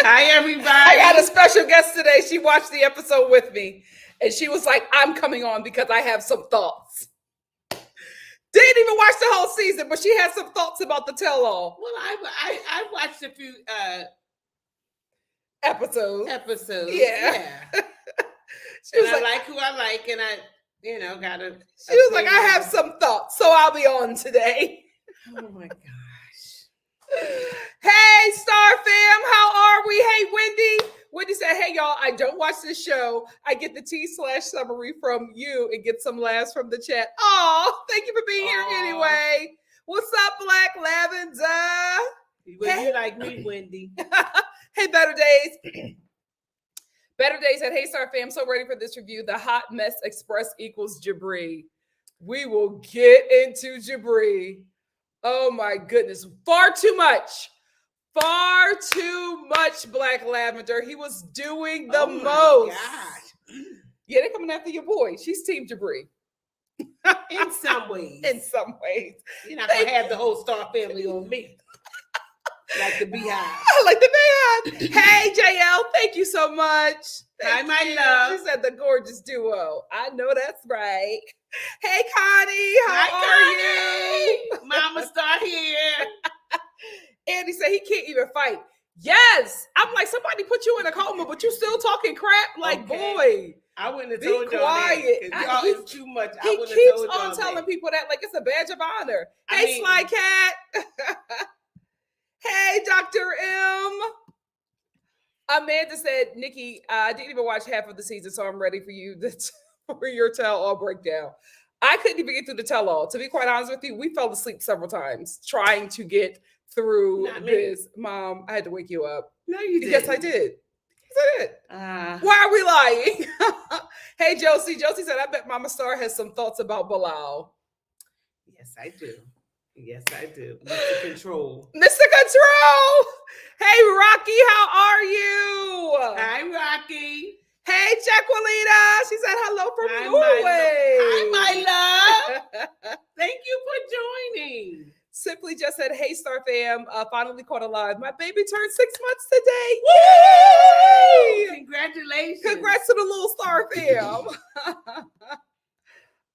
Hi, everybody. I got a special guest today. She watched the episode with me, and she was like, I'm coming on because I have some thoughts. Didn't even watch the whole season, but she had some thoughts about the tell-all. Well, I watched a few episodes. Yeah. She was like, I like who I like, and I, gotta. She was like, I have some thoughts, so I'll be on today. Oh my gosh. Hey, Star fam, how are we? Hey, Wendy. Wendy said, hey, y'all, I don't watch this show. I get the T/summary from you and get some laughs from the chat. Oh, thank you for being here anyway. What's up, Black Lavender? Well, you like me, Wendy. Hey, Better Days. Better Days said, hey, Star fam, so ready for this review. The Hot Mess Express equals Jabri. We will get into Jabri. Oh, my goodness. Far too much, Black Lavender. He was doing the most. Gosh. Yeah, they're coming after your boy. She's Team Jabri. In some ways. In some ways. You're not going to have the whole Star family on me. Like the Beehive. Like the Beehive. Hey, JL, thank you so much. Hi, my love. She said the gorgeous duo. I know that's right. Hey, Connie, how are you? Mama Star here. Andy said he can't even fight. Yes. I'm like, somebody put you in a coma, but you still talking crap. Like, boy. I wouldn't have told y'all quiet. That. Y'all is too much. He keeps on telling people that like it's a badge of honor. Hey, Sly Cat. Hey, Dr. M. Amanda said, Nikki, I didn't even watch half of the season, so I'm ready for you for your tell-all breakdown. I couldn't even get through the tell-all. To be quite honest with you, we fell asleep several times trying to get through this. Mom, I had to wake you up. No, you didn't. Yes, I did. Yes, I did. Why are we lying? Hey, Josie. Josie said, I bet Mama Star has some thoughts about Bilal. Yes, I do. Yes, I do. Mr. Control. Mr. Control. Hey, Rocky, how are you? Hi, Rocky. Hey, Jacquelina. She said hello from Norway. Hi, my love. Thank you for joining. Simply just said, hey, Star fam, finally caught alive. My baby turned 6 months today. Yay! Congratulations. Congrats to the little Star fam.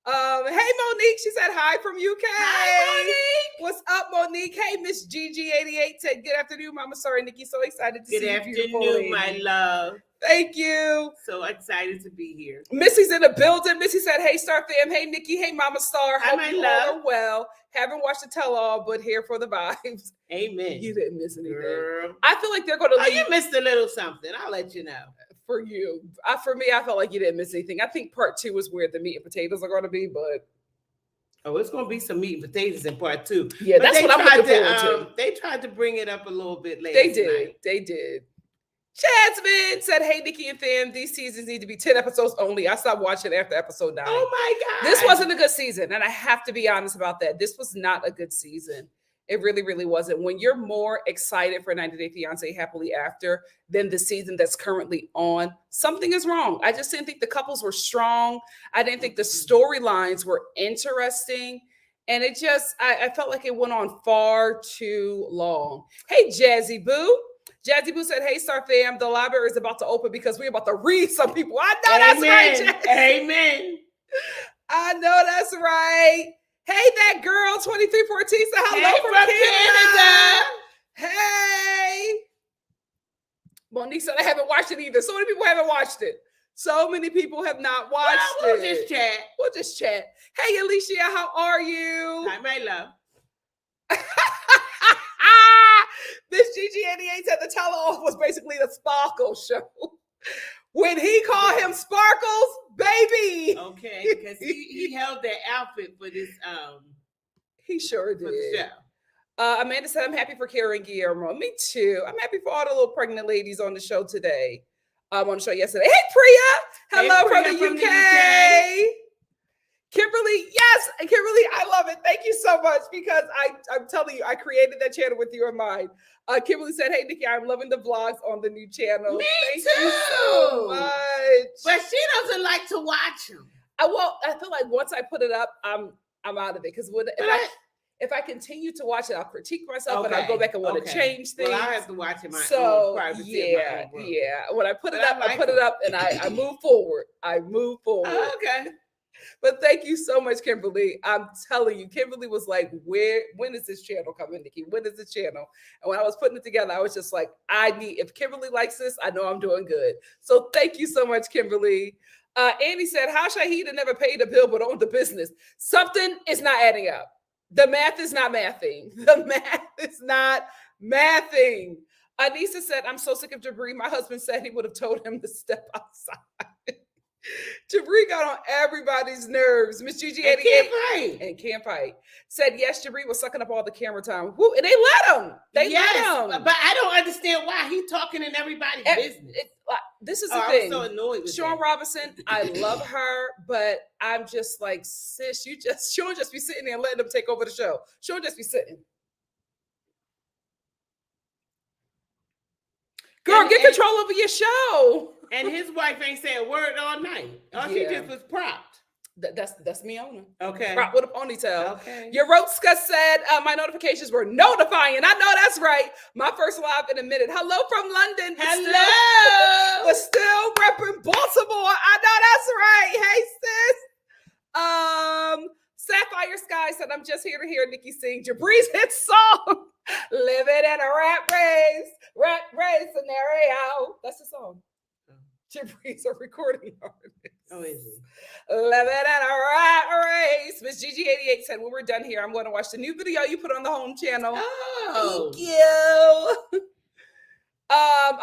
Hey, Monique. She said hi from UK. Hi, Monique. What's up, Monique? Hey, Miss Gigi88 said good afternoon, Mama Star and Nikki. So excited to see you. Good afternoon, my love. Thank you. So excited to be here. Missy's in the building. Missy said, hey, Star fam. Hey, Nikki. Hey, Mama Star. Hi, my love. Well, haven't watched the tell-all, but here for the vibes. Amen. You didn't miss anything. Girl. I feel like they're going to leave. You missed a little something. I'll let you know. For you. For me, I felt like you didn't miss anything. I think part 2 is where the meat and potatoes are going to be, but. Oh, it's going to be some meat and potatoes in part 2. Yeah, but that's what I'm looking forward to. They tried to bring it up a little bit later. They did. Jasmine said, hey, Nikki and fam, these seasons need to be 10 episodes only. I stopped watching after episode 9. Oh, my God. This wasn't a good season, and I have to be honest about that. This was not a good season. It really, really wasn't. When you're more excited for 90 Day Fiance Happily After than the season that's currently on, something is wrong. I just didn't think the couples were strong. I didn't think the storylines were interesting. And it just, I felt like it went on far too long. Hey, Jazzy Boo. Jazzy Boo said, hey, Star fam, the library is about to open because we're about to read some people. I know that's right, Jazzy. Amen. I know that's right. Hey, that girl, 2314, said hello from Canada. Hey. Monique said, I haven't watched it either. So many people haven't watched it. So many people have not watched it. We'll just chat. Hey, Alicia, how are you? Hi, my love. Miss Gigi88 said the tell-all was basically the Sparkle show. when he called him Sparkles, baby. Okay, because he held that outfit for this. He sure did. For the show. Amanda said, I'm happy for Karen Guillermo. Me too. I'm happy for all the little pregnant ladies on the show today. On the show yesterday. Hey, Priya. Hello, Priya from the UK. Kimberly, yes. Kimberly, I love it. Thank you so much because I'm telling you, I created that channel with you in mind. Kimberly said, hey, Nikki, I'm loving the vlogs on the new channel. Me Thank too. you so much. But she doesn't like to watch them. I feel like once I put it up, I'm out of it. Because if I continue to watch it, I'll critique myself and I'll go back and want to change things. Well, I have to watch it own privacy. Yeah. When I put it up, I put it up and I move forward. Okay. But thank you so much, Kimberly. I'm telling you, Kimberly was like, when is this channel coming, Nikki? When is this channel? And when I was putting it together, I was just like, if Kimberly likes this, I know I'm doing good. So thank you so much, Kimberly. Andy said, how Shahida never paid a bill but owned the business? Something is not adding up. The math is not mathing. Anissa said, I'm so sick of Jabri. My husband said he would have told him to step outside. Jabri got on everybody's nerves. Miss Gigi 88 and can't fight. Said yes, Jabri was sucking up all the camera time. Woo, and they let him. Let him. But I don't understand why he's talking in everybody's business. This is the thing. I'm so annoyed with Sean Robinson, I love her, but I'm just like, sis, she'll just be sitting there and letting them take over the show. She'll just be sitting. Girl, get control over your show. And his wife ain't saying a word all night. She just was propped. That's me owner. Okay. Propped with a ponytail. Okay. Yorotska said, my notifications were notifying. I know that's right. My first live in a minute. Hello from London. Hello. But still repping Baltimore. I know that's right. Hey, sis. Sapphire Sky said, I'm just here to hear Nikki sing Jabri's hit song. Living in a rat race scenario. That's the song. Jabri's a recording artist. Oh, is he? Living in a rat race. Miss Gigi 88 said, when we're done here, I'm going to watch the new video you put on the home channel. Oh. Thank you.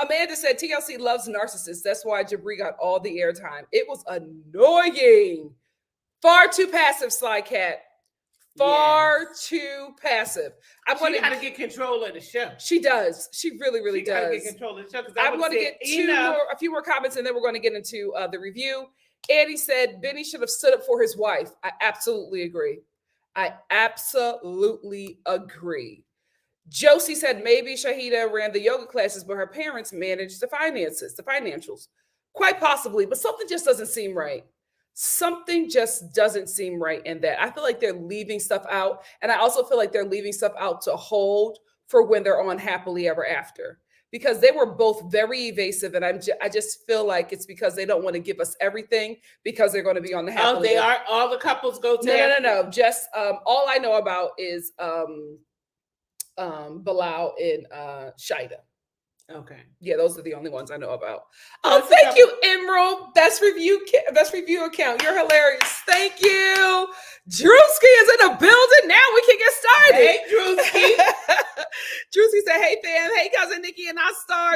Amanda said, TLC loves narcissists. That's why Jabri got all the airtime. It was annoying. Far too passive, Sly Cat. Far too passive. She got to get control of the show. She does. She really does. Got to get control of the show. I'm going to get a few more comments, and then we're going to get into the review. Andy said Benny should have stood up for his wife. I absolutely agree. Josie said maybe Shahida ran the yoga classes, but her parents managed the financials. Quite possibly, but something just doesn't seem right. Something just doesn't seem right in that. I feel like they're leaving stuff out. And I also feel like they're leaving stuff out to hold for when they're on Happily Ever After. Because they were both very evasive. And I just feel like it's because they don't want to give us everything because they're going to be on the Happily Ever. All the couples go to No. Just all I know about is Bilal and Shida. Okay. Yeah, those are the only ones I know about. Oh, thank you, Emerald. Best review account. You're hilarious. Thank you. Drewski is in the building. Now we can get started. Hey, Drewski. Drewski said, hey, fam. Hey, cousin Nikki and I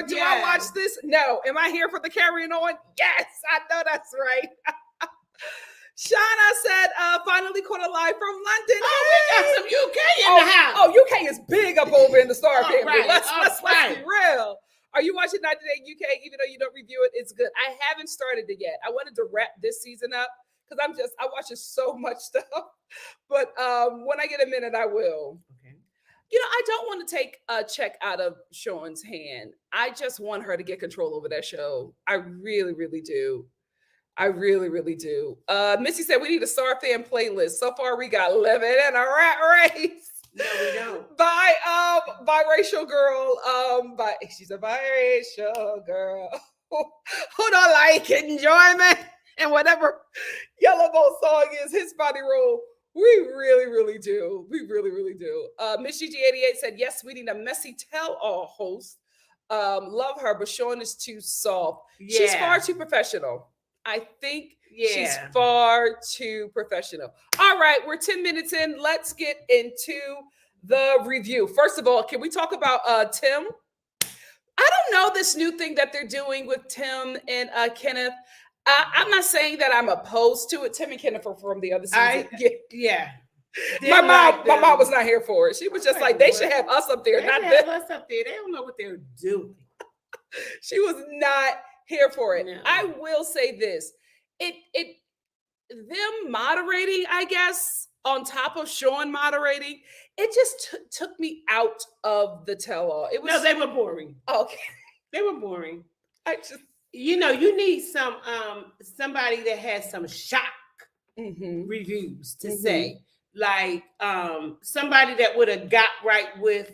do I watch this? No. Am I here for the carrying on? Yes, I know that's right. Shauna said, finally caught a live from London. Oh, we got some UK in the house. Oh, UK is big up over in the Star family. Right. Let's be real. Are you watching 90 Day UK? Even though you don't review it, it's good. I haven't started it yet. I wanted to wrap this season up because I watch so much stuff. But when I get a minute, I will. Okay. You know, I don't want to take a check out of Sean's hand. I just want her to get control over that show. I really, really do. I really, really do. Missy said we need a Star fan playlist. So far, we got Living in a Rat Race. No, we don't. By biracial girl. She's a biracial girl. Who don't like enjoyment and whatever Yellow Bolt song is, his body roll. We really, really do. We really, really do. Miss Gigi88 said, yes, we need a messy tell-all host. Love her, but Sean is too soft. Yeah. She's far too professional. I think she's far too professional. All right, we're 10 minutes in. Let's get into the review. First of all, can we talk about Tim? I don't know this new thing that they're doing with Tim and Kenneth. I'm not saying that I'm opposed to it. Tim and Kenneth are from the other season. Yeah. My mom was not here for it. She was just like, they should have us up there, not them. Us up there. They don't know what they're doing. She was not here for it. No. I will say this: them moderating, I guess, on top of Sean moderating, it just took me out of the tell-all. It was no, they were boring. Okay, they were boring. I just, you need somebody that has some shock reviews to say, like somebody that would have got right with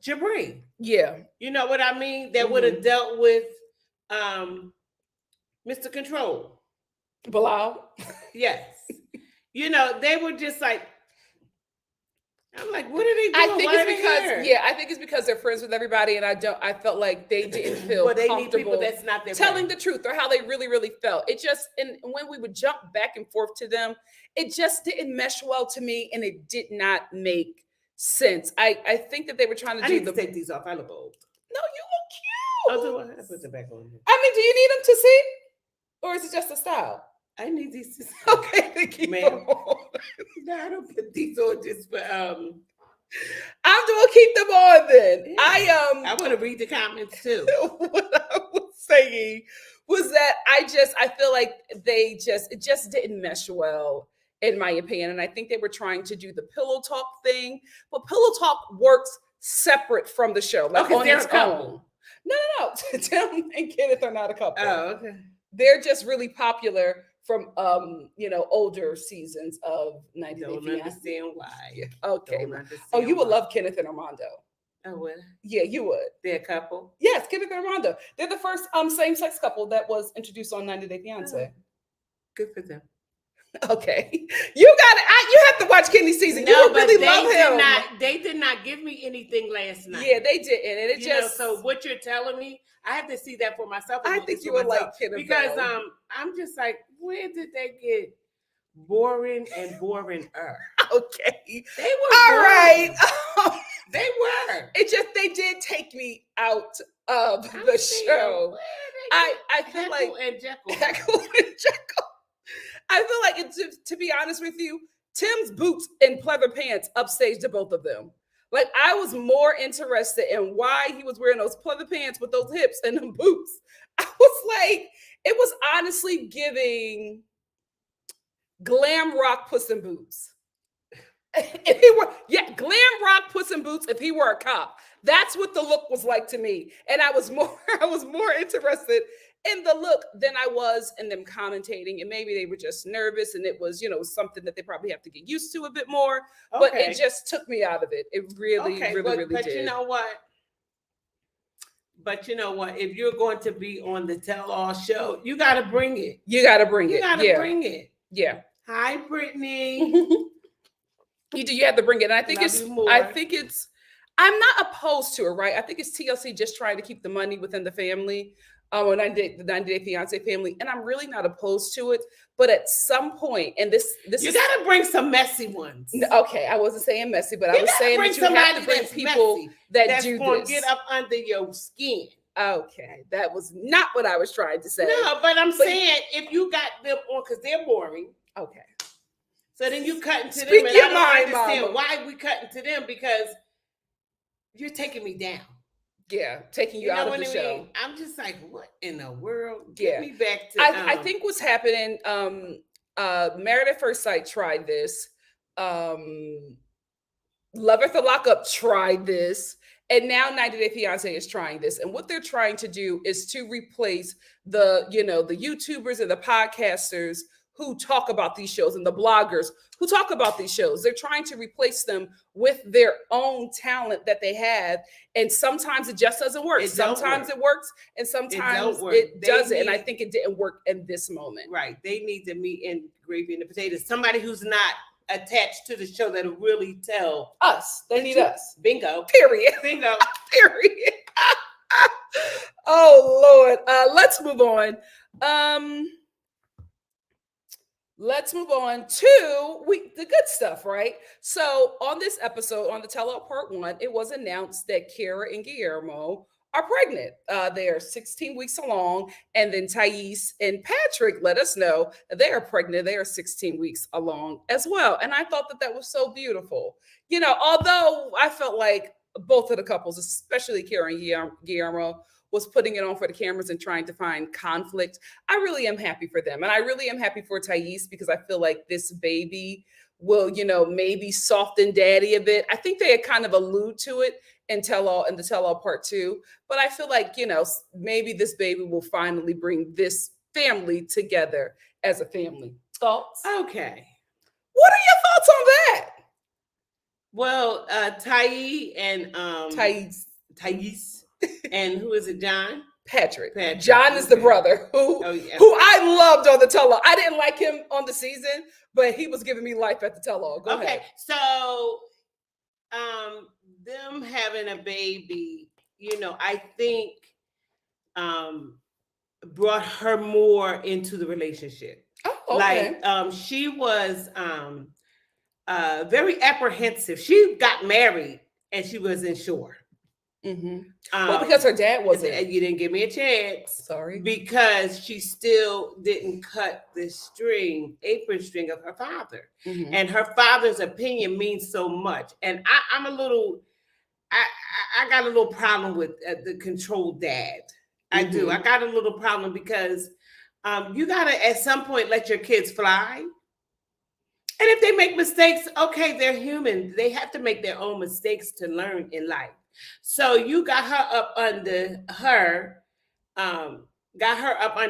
Jabri. Yeah, you know what I mean. That would have dealt with Mr. Control. Bilal. Yes. They were just like, I'm like, what are they doing? I think it's because they're friends with everybody, and I felt like they didn't feel they comfortable need people that's not their telling friend. the truth or how they really, really felt. It just, and when we would jump back and forth to them, it just didn't mesh well to me, and it did not make sense. I think that they were trying to I do need to take these off. I look old. No, you look cute. Oh, do I? Put them back on here. I mean, do you need them to see, or is it just a style? I need these to see. Okay, Nikki. Ma'am. No, I don't put these on just for I'm gonna keep them on then. Yeah. I want to read the comments too. What I was saying was that I feel like it just didn't mesh well, in my opinion. And I think they were trying to do the pillow talk thing, but pillow talk works separate from the show, like on its own. No. Tim and Kenneth are not a couple. Oh, okay. They're just really popular from older seasons of 90 Day Fiancé. Don't understand why. Yeah. Okay. You would love Kenneth and Armando. Oh, would? Yeah, you would. They're a couple? Yes, Kenneth and Armando. They're the first same-sex couple that was introduced on 90 Day Fiancé. Good for them. Okay. You have to watch Kenny's season. No, you really love him. They did not give me anything last night. Yeah, they didn't. And it so what you're telling me, I have to see that for myself. I think you would like Kenneth. Because I'm just like, where did they get boring and boringer? Okay. They were all right. They were. They did take me out of the show. I feel like Heckle and Jekyll. I feel like, to be honest with you, Tim's boots and pleather pants upstaged to both of them. Like, I was more interested in why he was wearing those pleather pants with those hips and them boots. I was like, it was honestly giving glam rock Puss in Boots. If he were, glam rock Puss in Boots if he were a cop. That's what the look was like to me. And I was more interested in the look than I was in them commentating. And maybe they were just nervous, and it was, something that they probably have to get used to a bit more. Okay. But it just took me out of it. It really did. But you know what? If you're going to be on the tell-all show, you got to bring it. You got to bring it. You got to bring it. Yeah. Hi, Brittany. You do. You have to bring it. And I think I'm not opposed to it, right? I think it's TLC just trying to keep the money within the family, or the 90 Day Fiancé family, and I'm really not opposed to it. But at some point, and this you got to bring some messy ones. Okay, I wasn't saying messy, but I was saying that you have to bring people that's do this. Get up under your skin. Okay, that was not what I was trying to say. No, but I'm saying if you got them on, because they're boring. Okay. So then you cut into them, and your I don't mind, understand Mama. why we cut into them, because you're taking me down. Yeah, taking you out of the show. I'm just like, what in the world? Yeah. Get me back to. I think what's happening. Married at First Sight tried this. Love at the Lockup tried this. And now 90 Day Fiancé is trying this. And what they're trying to do is to replace the YouTubers and the podcasters who talk about these shows and the bloggers who talk about these shows. They're trying to replace them with their own talent that they have. And sometimes it just doesn't work. Sometimes it works and sometimes it doesn't. And I think it didn't work in this moment. Right. They need the meat and gravy and the potatoes. Somebody who's not attached to the show that'll really tell us. They need us. Bingo. Period. Bingo. Period. Oh Lord. Let's move on. Let's move on to the good stuff, right? So on this episode, on the Tell All Part 1, it was announced that Kara and Guillermo are pregnant. They are 16 weeks along. And then Thais and Patrick let us know that they are pregnant. They are 16 weeks along as well. And I thought that was so beautiful. You know, although I felt like both of the couples, especially Karen and Guillermo, was putting it on for the cameras and trying to find conflict. I really am happy for them. And I really am happy for Thais because I feel like this baby will, you know, maybe soften daddy a bit. I think they had kind of allude to it in the tell all part 2. But I feel like, you know, maybe this baby will finally bring this family together as a family. Thoughts? Okay. What are your thoughts on that? Well, Thais and who is it, John? Patrick. John is the brother who I loved on the tell-all. I didn't like him on the season, but he was giving me life at the tell-all. Go ahead. So them having a baby, you know, I think brought her more into the relationship. Oh, okay. Like she was very apprehensive. She got married and she wasn't sure. Mm-hmm. Well, because her dad wasn't. You didn't give me a chance. Sorry. Because she still didn't cut the apron string of her father. Mm-hmm. And her father's opinion means so much. And I got a little problem with the controlled dad. I do. I got a little problem because you got to, at some point, let your kids fly. And if they make mistakes, okay, they're human. They have to make their own mistakes to learn in life. So you got her up under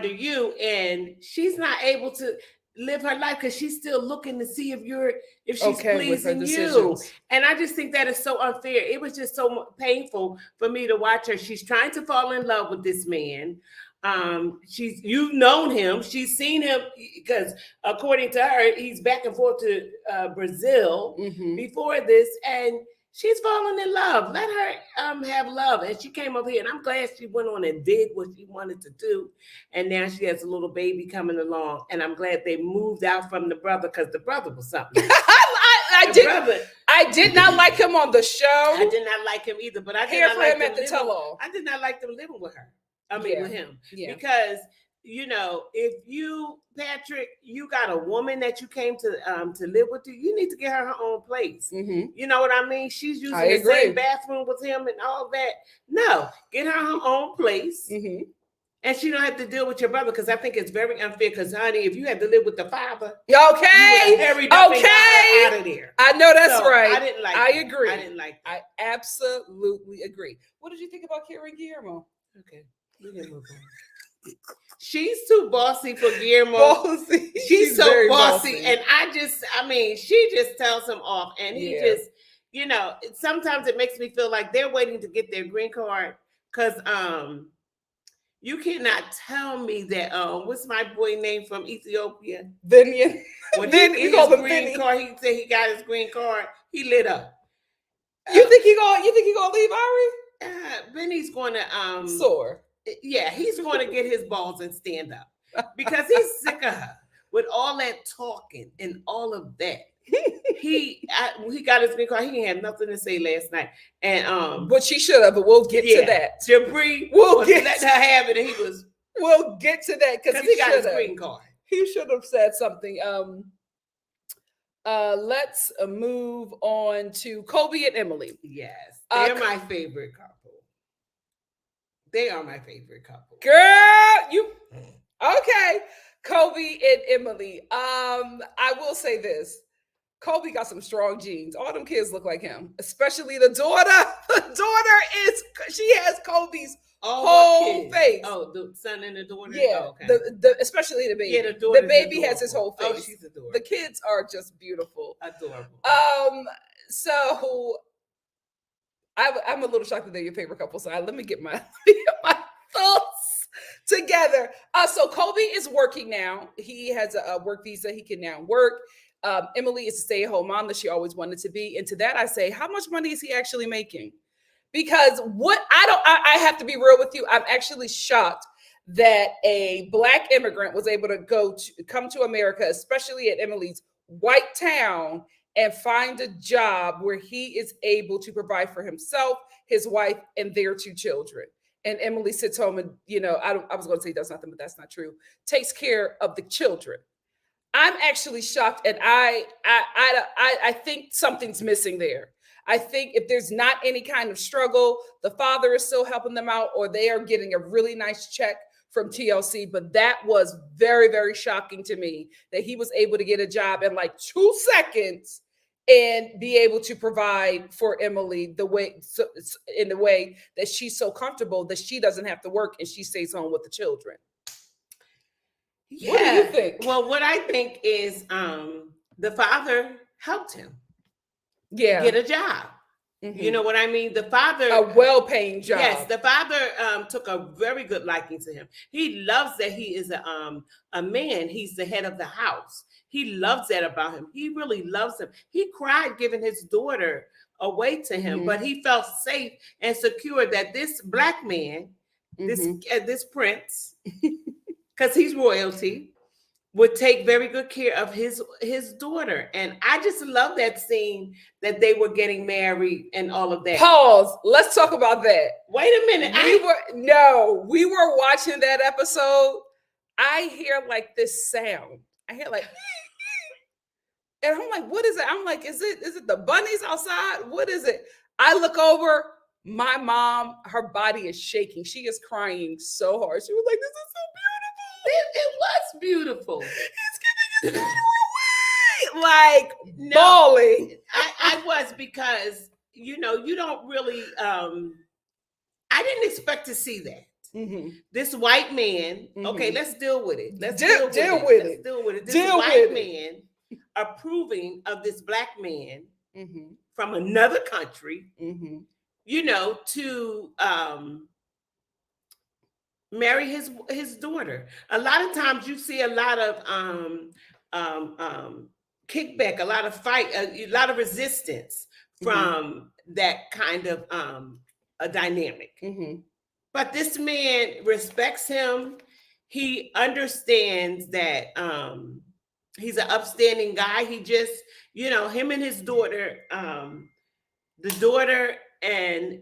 you, and she's not able to live her life because she's still looking to see if she's okay pleasing you. And I just think that is so unfair. It was just so painful for me to watch her. She's trying to fall in love with this man. You've known him. She's seen him because according to her, he's back and forth to Brazil before this, and she's falling in love. Let her have love. And she came over here, and I'm glad she went on and did what she wanted to do. And now she has a little baby coming along. And I'm glad they moved out from the brother because the brother was something. I did not like him on the show. I did not like him either. But I did not like him at the tell-all. I did not like them living with her. With him. Yeah. Because you know, if you, Patrick, you got a woman that you came to live with you need to get her own place. Mm-hmm. You know what I mean? She's using the same bathroom with him and all that. No, get her own place. Mm-hmm. And she don't have to deal with your brother because I think it's very unfair. Because, honey, if you had to live with the father, out of there. I know that's right. I didn't like. I agree. I didn't like. I absolutely agree. What did you think about Karen and Guillermo? Okay, we can move on. She's too bossy for Guillermo. She's so bossy. And she just tells him off. And he just, you know, sometimes it makes me feel like they're waiting to get their green card. Because you cannot tell me that, what's my boy name from Ethiopia? Vinian. When he got his green card, he said he got his green card. He lit up. You think he gonna leave Ari? Vinny's going to soar. Yeah, he's going to get his balls and stand up because he's sick of her with all that talking and all of that. He got his green card. He didn't have nothing to say last night, and but she should have. But we'll get to that. Jabri let her have it, and he was. We'll get to that because he got his green card. He should have said something. Let's move on to Kobe and Emily. Yes, they're my favorite couple. They are my favorite couple. Girl, you okay. Kobe and Emily. I will say this. Kobe got some strong genes. All them kids look like him, especially the daughter. The daughter she has Kobe's whole face. Oh, the son and the daughter? Yeah. Oh, okay. Especially the baby. Yeah, the baby has his whole face. Oh, she's adorable. The kids are just beautiful. Adorable. So I'm a little shocked that they're your favorite couple. So let me get my thoughts together. So Kobe is working now. He has a work visa. He can now work. Emily is a stay-at-home mom that she always wanted to be. And to that, I say, how much money is he actually making? Because I have to be real with you. I'm actually shocked that a Black immigrant was able to come to America, especially at Emily's white town, and find a job where he is able to provide for himself, his wife, and their 2 children. and Emily sits home and, I was going to say does nothing, but that's not true, takes care of the children. I'm actually shocked, and I think something's missing there. I think if there's not any kind of struggle, the father is still helping them out, or they are getting a really nice check from TLC. But that was very, very shocking to me that he was able to get a job in like 2 seconds and be able to provide for Emily in the way that she's so comfortable that she doesn't have to work and she stays home with the children. Yeah. What do you think? Well, what I think is the father helped him get a job. Mm-hmm. You know what I mean? The father, a well-paying job. Yes, the father took a very good liking to him. He loves that he is a man. He's the head of the house. He loves that about him. He really loves him. He cried giving his daughter away to him, but he felt safe and secure that this black man, this prince, because he's royalty, would take very good care of his daughter. And I just love that scene that they were getting married and all of that. Pause. Let's talk about that. Wait a minute. We were watching that episode. I hear like this sound. I hear like, and I'm like, what is it? I'm like, is it the bunnies outside? What is it? I look over, my mom, her body is shaking. She is crying so hard. She was like, this is so beautiful. He's giving his daughter away, like bawling. I was, because you don't really. I didn't expect to see that. This white man. Okay, let's deal with it. Let's deal with it. This white man approving of this black man from another country. To marry his daughter. A lot of times you see a lot of kickback, a lot of fight, a lot of resistance from that kind of a dynamic. But this man respects him. He understands that he's an upstanding guy. He just, him and his daughter, the daughter and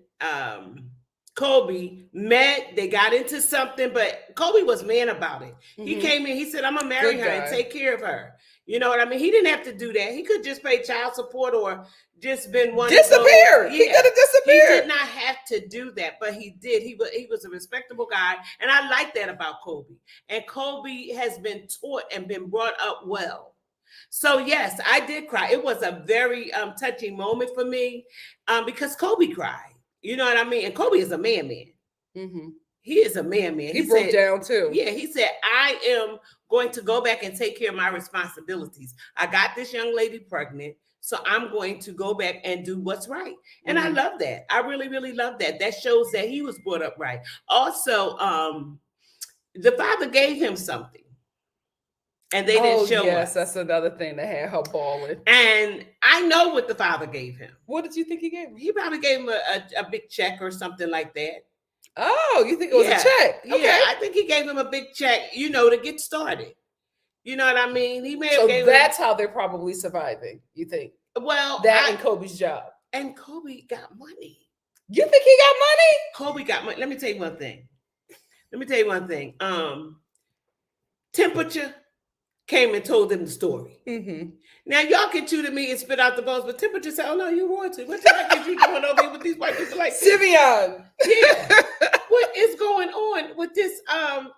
Kobe met, they got into something, but Kobe was man about it. He came in, he said, I'm gonna marry her and take care of her. You know what I mean? He didn't have to do that. He could just pay child support or just been one disappeared. He could have disappeared. He did not have to do that, but he did. He was a respectable guy, and I like that about Kobe. And Kobe has been taught and been brought up well. So yes, I did cry. It was a very touching moment for me because Kobe cried. You know what I mean? And Kobe is a man. He is a man. He broke down too. Yeah, he said, I am going to go back and take care of my responsibilities. I got this young lady pregnant, so I'm going to go back and do what's right. And I love that. I really, really love that. That shows that he was brought up right. Also, the father gave him something. And they didn't show us. Yes, that's another thing that had her bawling. And I know what the father gave him. What did you think he gave him? He probably gave him a big check or something like that. Oh, you think it was a check? Okay. Yeah, I think he gave him a big check, to get started. You know what I mean? He may have So that's how they're probably surviving, you think? Well, and Kobe's job. And Kobe got money. You think he got money? Kobe got money. Let me tell you one thing. Temperature came and told them the story. Now y'all can chew to me and spit out the bones, but Temperature said, "Oh no, you royalty. What the heck is you doing over here with these white people like Simeon?" Yeah. What is going on with this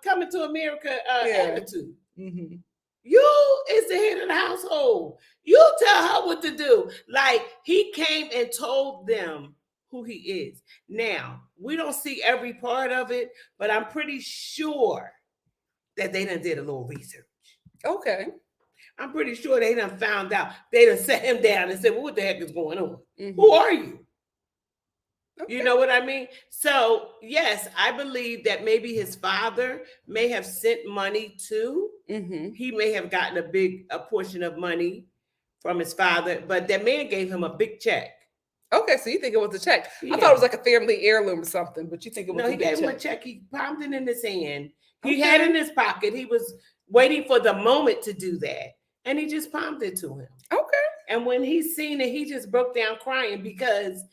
coming to America attitude? You is the head of the household. You tell her what to do. Like, he came and told them who he is. Now, we don't see every part of it, but I'm pretty sure that they done did a little research. Okay. I'm pretty sure they done found out. They done set him down and said, well, what the heck is going on? Who are you? Okay. You know what I mean? So, yes, I believe that maybe his father may have sent money too. He may have gotten a portion of money from his father, but that man gave him a big check. Okay, so you think it was a check. Yeah. I thought it was like a family heirloom or something, but you think it was a big check. No, he gave him a check. He palmed it in his hand. He had it in his pocket. He was waiting for the moment to do that. And he just palmed it to him. Okay. And when he seen it, he just broke down crying because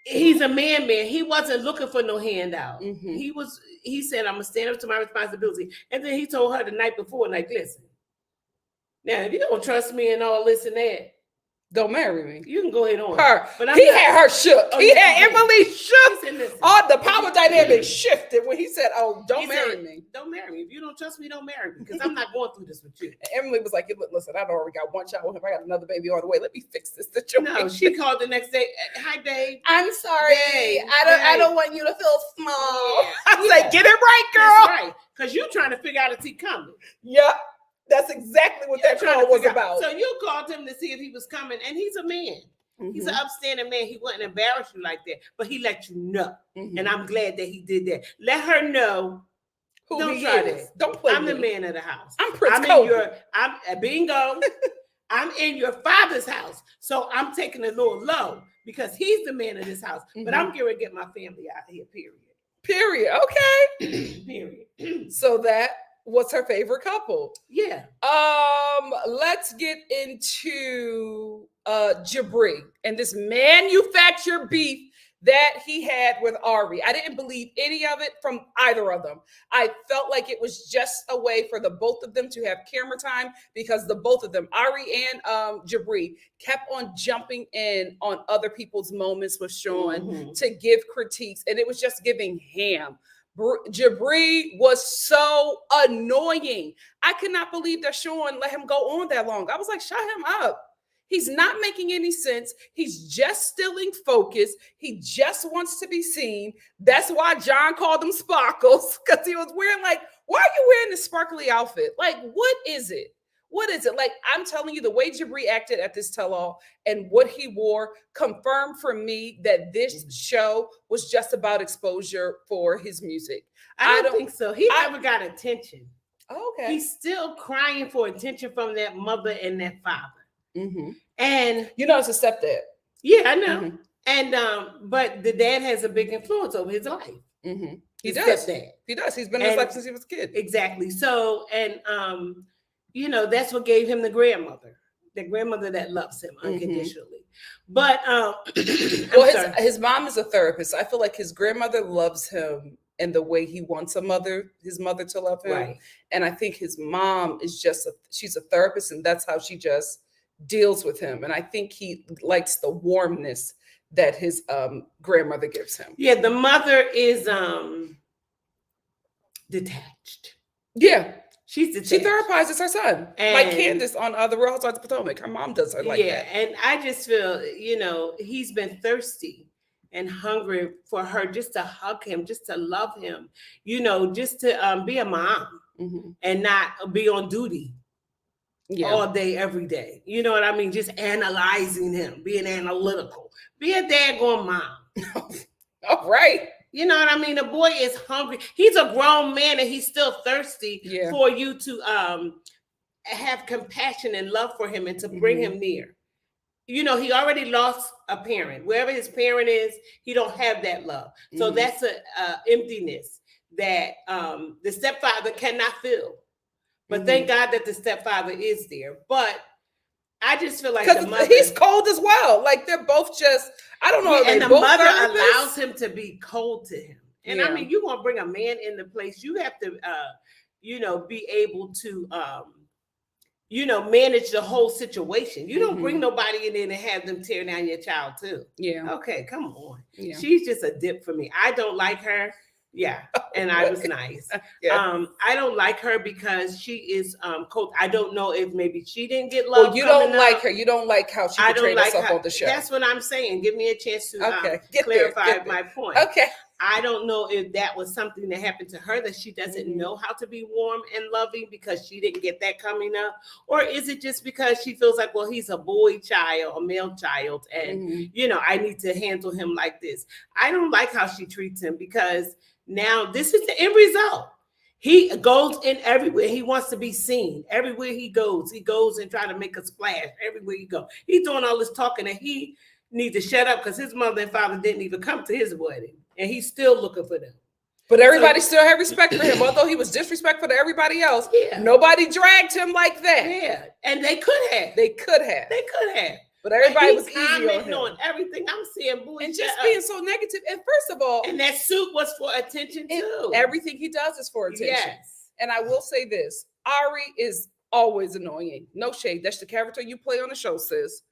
he's a man. He wasn't looking for no handout. Mm-hmm. He said, I'm gonna stand up to my responsibility. And then he told her the night before, like, listen, now if you don't trust me and all this and that, don't marry me. You can go ahead on. Her. But he had her shook. He had Emily shook. All the power dynamic shifted when he said, "Oh, don't marry me. Don't marry me. If you don't trust me, don't marry me because I'm not going through this with you." And Emily was like, "Listen, I already got one child with him. I got another baby on the way. Let me fix this situation." No, she called the next day. Hi, babe. I'm sorry. Babe, I don't want you to feel small. Yeah. I was like, "Get it right, girl." That's right. Because you're trying to figure out if he coming. Yep. That's exactly what that call was about. So you called him to see if he was coming, and he's a man. Mm-hmm. He's an upstanding man. He wouldn't embarrass you like that, but he let you know. Mm-hmm. And I'm glad that he did that. Let her know. Who don't try this. Don't play. I'm the man of the house. I'm Prince Kobe. I'm bingo. I'm in your father's house. So I'm taking a little low because he's the man of this house. Mm-hmm. But I'm going to get my family out of here, period. Okay. Period. So what's her favorite couple? Yeah. Let's get into Jabri and this manufactured beef that he had with Ari. I didn't believe any of it from either of them. I felt like it was just a way for the both of them to have camera time because the both of them, Ari and Jabri, kept on jumping in on other people's moments with Sean to give critiques, and it was just giving ham. Jabri was so annoying. I could not believe that Sean let him go on that long. I was like, shut him up. He's not making any sense. He's just stealing focus. He just wants to be seen. That's why John called him Sparkles, because he was wearing why are you wearing this sparkly outfit? Like, what is it? What is it? Like, I'm telling you, the way Jabri acted at this tell-all and what he wore confirmed for me that this show was just about exposure for his music. I don't think so. He never got attention. Okay. He's still crying for attention from that mother and that father. Mm-hmm. And it's a stepdad. Yeah, I know. Mm-hmm. And but the dad has a big influence over his life. Mm-hmm. He does. Stepdad. He does. He's been in his life since he was a kid. Exactly. So, and that's what gave him the grandmother that loves him unconditionally. But his mom is a therapist. I feel like his grandmother loves him in the way he wants his mother to love him. Right. And I think his mom is she's a therapist, and that's how she just deals with him. And I think he likes the warmness that his grandmother gives him. Yeah, the mother is detached. Yeah. She's detached. She therapizes her son. Like Candace on the Real Housewives of Potomac. Her mom does her like that. Yeah, and I just feel, he's been thirsty and hungry for her just to hug him, just to love him, just to be a mom and not be on duty all day, every day. You know what I mean? Just analyzing him, being analytical. Be a daggone mom. All right. You know what I mean? The boy is hungry. He's a grown man and he's still thirsty for you to have compassion and love for him and to bring him near. He already lost a parent. Wherever his parent is, he don't have that love. So that's a emptiness that the stepfather cannot fill. But thank God that the stepfather is there. But I just feel like the mother, he's cold as well. Like they're both just, I don't know. And the mother allows him to be cold to him. And I mean, you want to bring a man in the place, you have to, be able to, manage the whole situation. You don't bring nobody in there and have them tear down your child too. Yeah. Okay, come on. Yeah. She's just a dip for me. I don't like her. Yeah, and I was nice. I don't like her because she is cold. I don't know if maybe she didn't get love. Well, you don't like her. You don't like how she portrayed herself on the show. That's what I'm saying. Give me a chance to clarify my point. Okay. I don't know if that was something that happened to her, that she doesn't know how to be warm and loving because she didn't get that coming up. Or is it just because she feels like, well, he's a boy child, a male child, and, I need to handle him like this. I don't like how she treats him because now this is the end result. He goes in everywhere. He wants to be seen. Everywhere he goes and try to make a splash. Everywhere he go, he's doing all this talking, and he needs to shut up because his mother and father didn't even come to his wedding, and he's still looking for them. But everybody still had respect for him, although he was disrespectful to everybody else. Yeah. Nobody dragged him like that. Yeah, and they could have. They could have. They could have. But everybody was easy commenting on him. everything. I'm seeing boy And just being so negative. And first of all, and that suit was for attention too. Everything he does is for attention. Yes. And I will say this: Ari is always annoying. No shade. That's the character you play on the show, sis.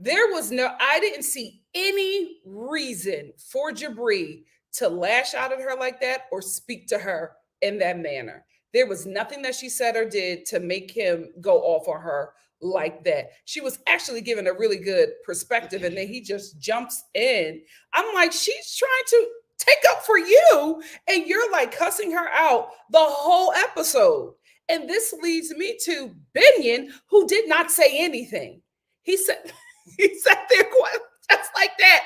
I didn't see any reason for Jabri to lash out at her like that or speak to her in that manner. There was nothing that she said or did to make him go off on her like that. She was actually given a really good perspective, and then he just jumps in. I'm like, she's trying to take up for you, and you're like cussing her out the whole episode. And this leads me to Binion, who did not say anything. He sat there just like that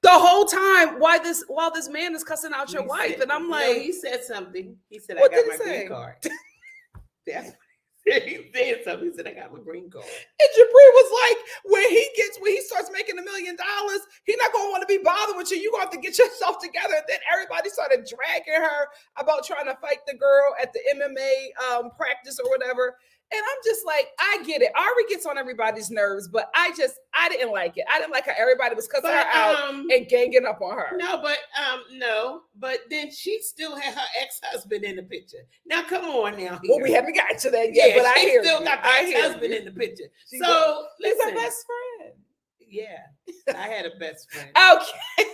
the whole time while this man is cussing out your wife. And I'm like, no, he said something. He said, I got my green card. That's he said something. He said, I got my green card. And Jabri was like, when he starts making $1 million, he's not gonna want to be bothered with you. You're gonna have to get yourself together. And then everybody started dragging her about trying to fight the girl at the MMA practice or whatever. And I'm just like, I get it. Ari gets on everybody's nerves, but I didn't like it. I didn't like how everybody was cussing her out and ganging up on her. No, but then she still had her ex-husband in the picture. Now, come on now. Well, we haven't gotten to that yet, but I hear still got the ex-husband in the picture. So, listen. He's her best friend. Yeah, I had a best friend. Okay.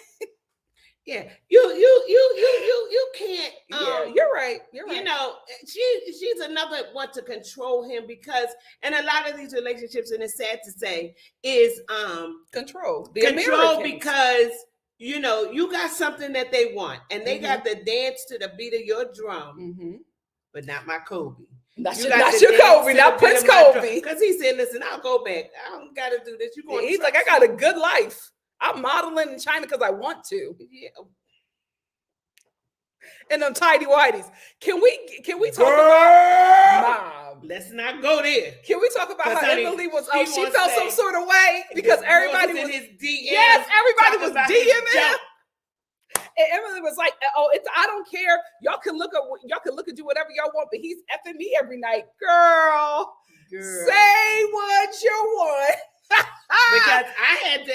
Yeah, you can't. Yeah, you're right. You're right. You know, she's another one to control him because, and a lot of these relationships, and it's sad to say, is control. Control because you know you got something that they want, and they got to dance to the beat of your drum, but not my Kobe. Not your Kobe, not Prince Kobe. Because he said, "Listen, I'll go back. I don't got to do this. You going?" He's like, "I got a good life. I'm modeling in China because I want to." Yeah. And them tidy whities. Can we talk about Mom? Let's not go there. Can we talk about how Emily was? She felt some sort of way because everybody was in his DM. Yes, everybody was DMing him. And Emily was like, "Oh, I don't care. Y'all can look and do whatever y'all want, but he's effing me every night, girl. Say what you want." Because I had to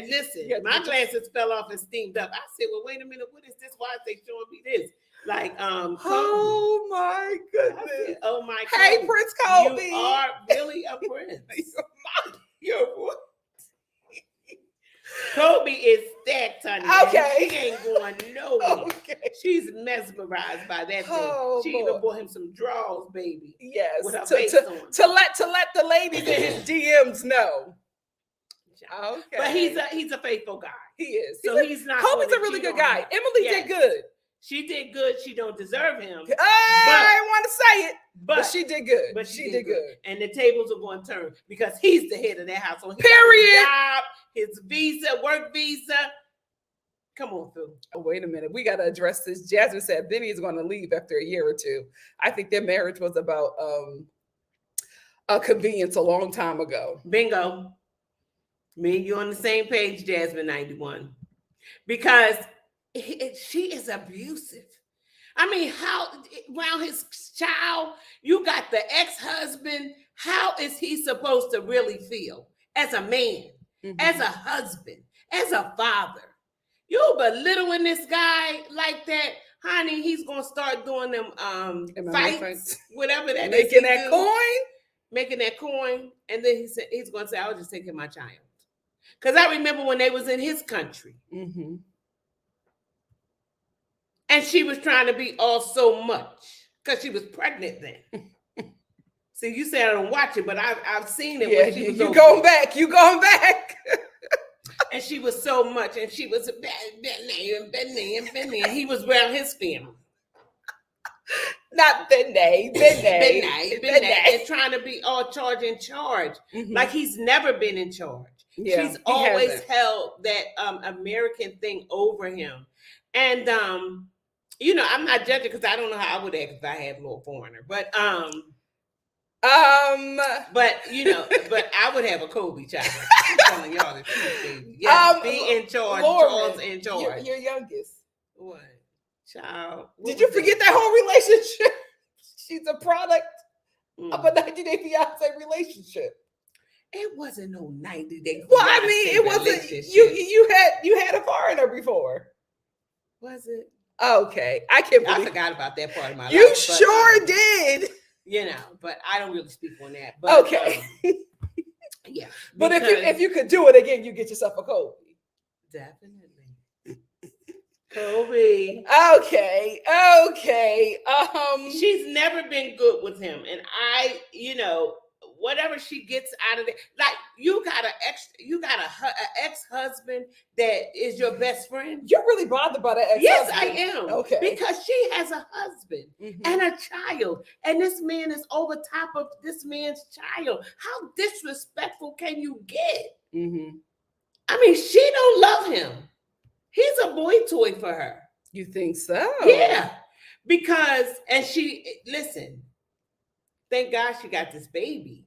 listen, my glasses fell off and steamed up. I said, well, wait a minute, what is this? Why are they showing me this? Like, oh my goodness. Said, oh my Hey, Kobe. Prince Kobe. You are really a prince. You're what? Kobe is stacked, honey. Okay. She ain't going nowhere. Okay. She's mesmerized by that thing. She even bought him some drawers, baby. Yes. With her face on. To let the ladies in his DMs know. Okay. But he's a faithful guy. He is. So he's not. Kobe's a really good guy. Emily did good. She did good. She don't deserve him. I didn't want to say it, but she did good. But she did good. And the tables are going to turn because he's the head of that household. Period. His job, his visa, work visa. Come on, Phil. Oh, wait a minute. We got to address this. Jasmine said Benny is going to leave after a year or two. I think their marriage was about a convenience a long time ago. Bingo. Me and you on the same page, Jasmine 91. Because she is abusive. I mean, how around his child, you got the ex-husband. How is he supposed to really feel as a man, as a husband, as a father? You belittling this guy like that, honey, he's gonna start doing them fights, whatever that is. Making that coin. And then he's gonna say, I was just taking my child. Because I remember when they was in his country. And she was trying to be all so much because she was pregnant then. See, you said I don't watch it, but I've seen it. Yeah, when she was you going back. You going back. And she was so much. And she was Benny. And he was around his family. Not Benny. And trying to be all charge in charge. Like he's never been in charge. Yeah, she's always held that American thing over him. And you know, I'm not judging because I don't know how I would act if I had a little foreigner. But you know, but I would have a Kobe child. I'm telling y'all the truth, baby. Yes, be in charge. Charles in charge. Your youngest. What? Child. Did you forget that whole relationship? She's a product of a 90-Day Fiance relationship. It wasn't no 90-day. Well, I mean, it wasn't. You had a foreigner before. Was it? Okay, I can't believe I forgot about that part of my life. You sure did. You know, but I don't really speak on that. But, okay. Yeah. But if you could do it again, you get yourself a Kobe. Definitely. Kobe. Okay. She's never been good with him. And whatever she gets out of it, like you got an ex-husband that is your best friend. You're really bothered by that ex-husband. Yes, I am. Okay. Because she has a husband and a child. And this man is over top of this man's child. How disrespectful can you get? I mean, she don't love him. He's a boy toy for her. You think so? Yeah. Because, listen, thank God she got this baby.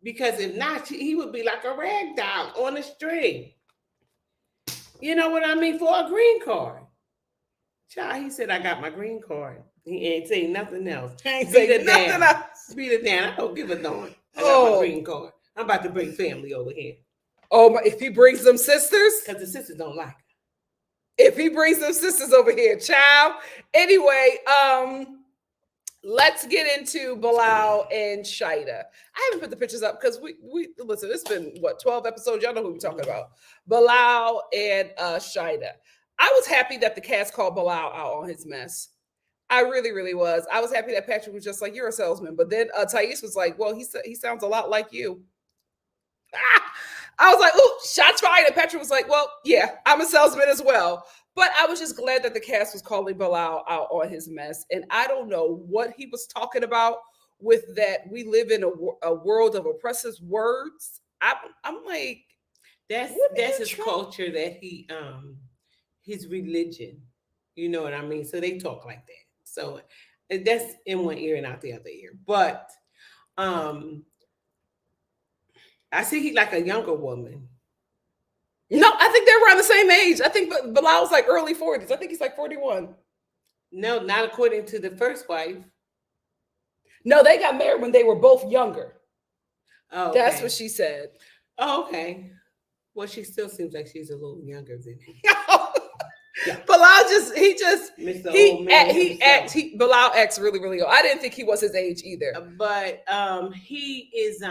Because if not, he would be like a rag doll on a string. You know what I mean? For a green card. Child, he said, I got my green card. He ain't saying nothing else. Ain't saying nothing else. Beat it down. I don't give a darn. I got my green card. I'm about to bring family over here. Oh, if he brings them sisters? Because the sisters don't like her. If he brings them sisters over here, child. Anyway, let's get into Bilal and Shida. I haven't put the pictures up because we listen, it's been 12 episodes. Y'all know who we're talking about. Bilal and Shida. I was happy that the cast called Bilal out on his mess. I really, really was. I was happy that Patrick was just like, you're a salesman. But then Thais was like, well, he sounds a lot like you. I was like, ooh, shots fired. And Patrick was like, well, yeah, I'm a salesman as well. But I was just glad that the cast was calling Bilal out on his mess. And I don't know what he was talking about with that. We live in a world of oppressive words. I'm like, that's his culture, that his religion. You know what I mean? So they talk like that. So that's in one ear and out the other ear. But I see he like a younger woman. No, I think they're around the same age. I think Bilal's like early 40s. I think he's like 41. No, not according to the first wife. No, they got married when they were both younger. Oh, okay. That's what she said. Oh, okay. Well, she still seems like she's a little younger than him. Yeah. Bilal Bilal acts really, really old. I didn't think he was his age either. But he is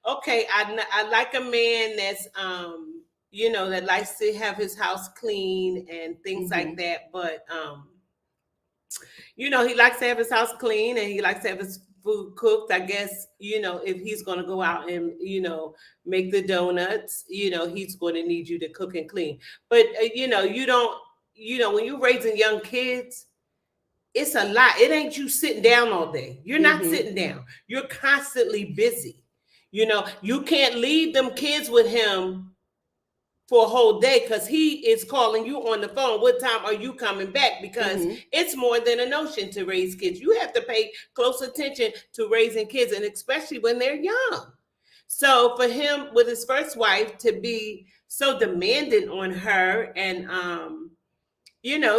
okay. I like a man that's that likes to have his house clean and things like that. But he likes to have his house clean and he likes to have his food cooked. I guess if he's going to go out and make the donuts, he's going to need you to cook and clean. But you don't. When you're raising young kids, it's a lot. It ain't you sitting down all day. You're not sitting down. You're constantly busy. You can't leave them kids with him for a whole day because he is calling you on the phone. What time are you coming back? Because it's more than a notion to raise kids. You have to pay close attention to raising kids, and especially when they're young. So for him, with his first wife, to be so demanding on her and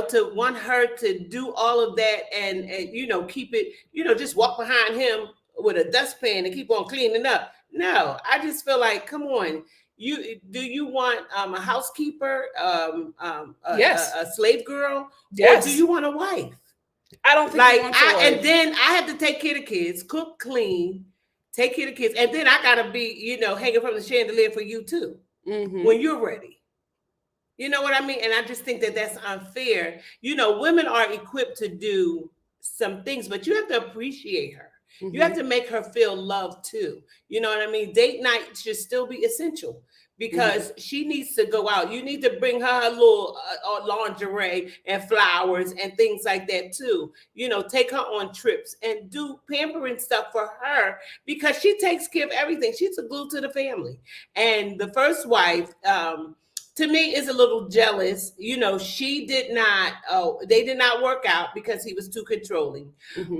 to want her to do all of that and keep it, just walk behind him with a dustpan and keep on cleaning up. No, I just feel like, come on, you want a housekeeper, yes, a slave girl, yes, or do you want a wife? I don't think and then I have to take care of the kids, cook, clean, take care of the kids, and then I gotta be, hanging from the chandelier for you too when you're ready. You know what I mean? And I just think that that's unfair. Women are equipped to do some things, but you have to appreciate her. You have to make her feel loved too. You know what I mean? Date night should still be essential because she needs to go out. You need to bring her a little lingerie and flowers and things like that too. Take her on trips and do pampering stuff for her because she takes care of everything. She's a glue to the family. And the first wife, to me, is a little jealous. She did not, they did not work out because he was too controlling.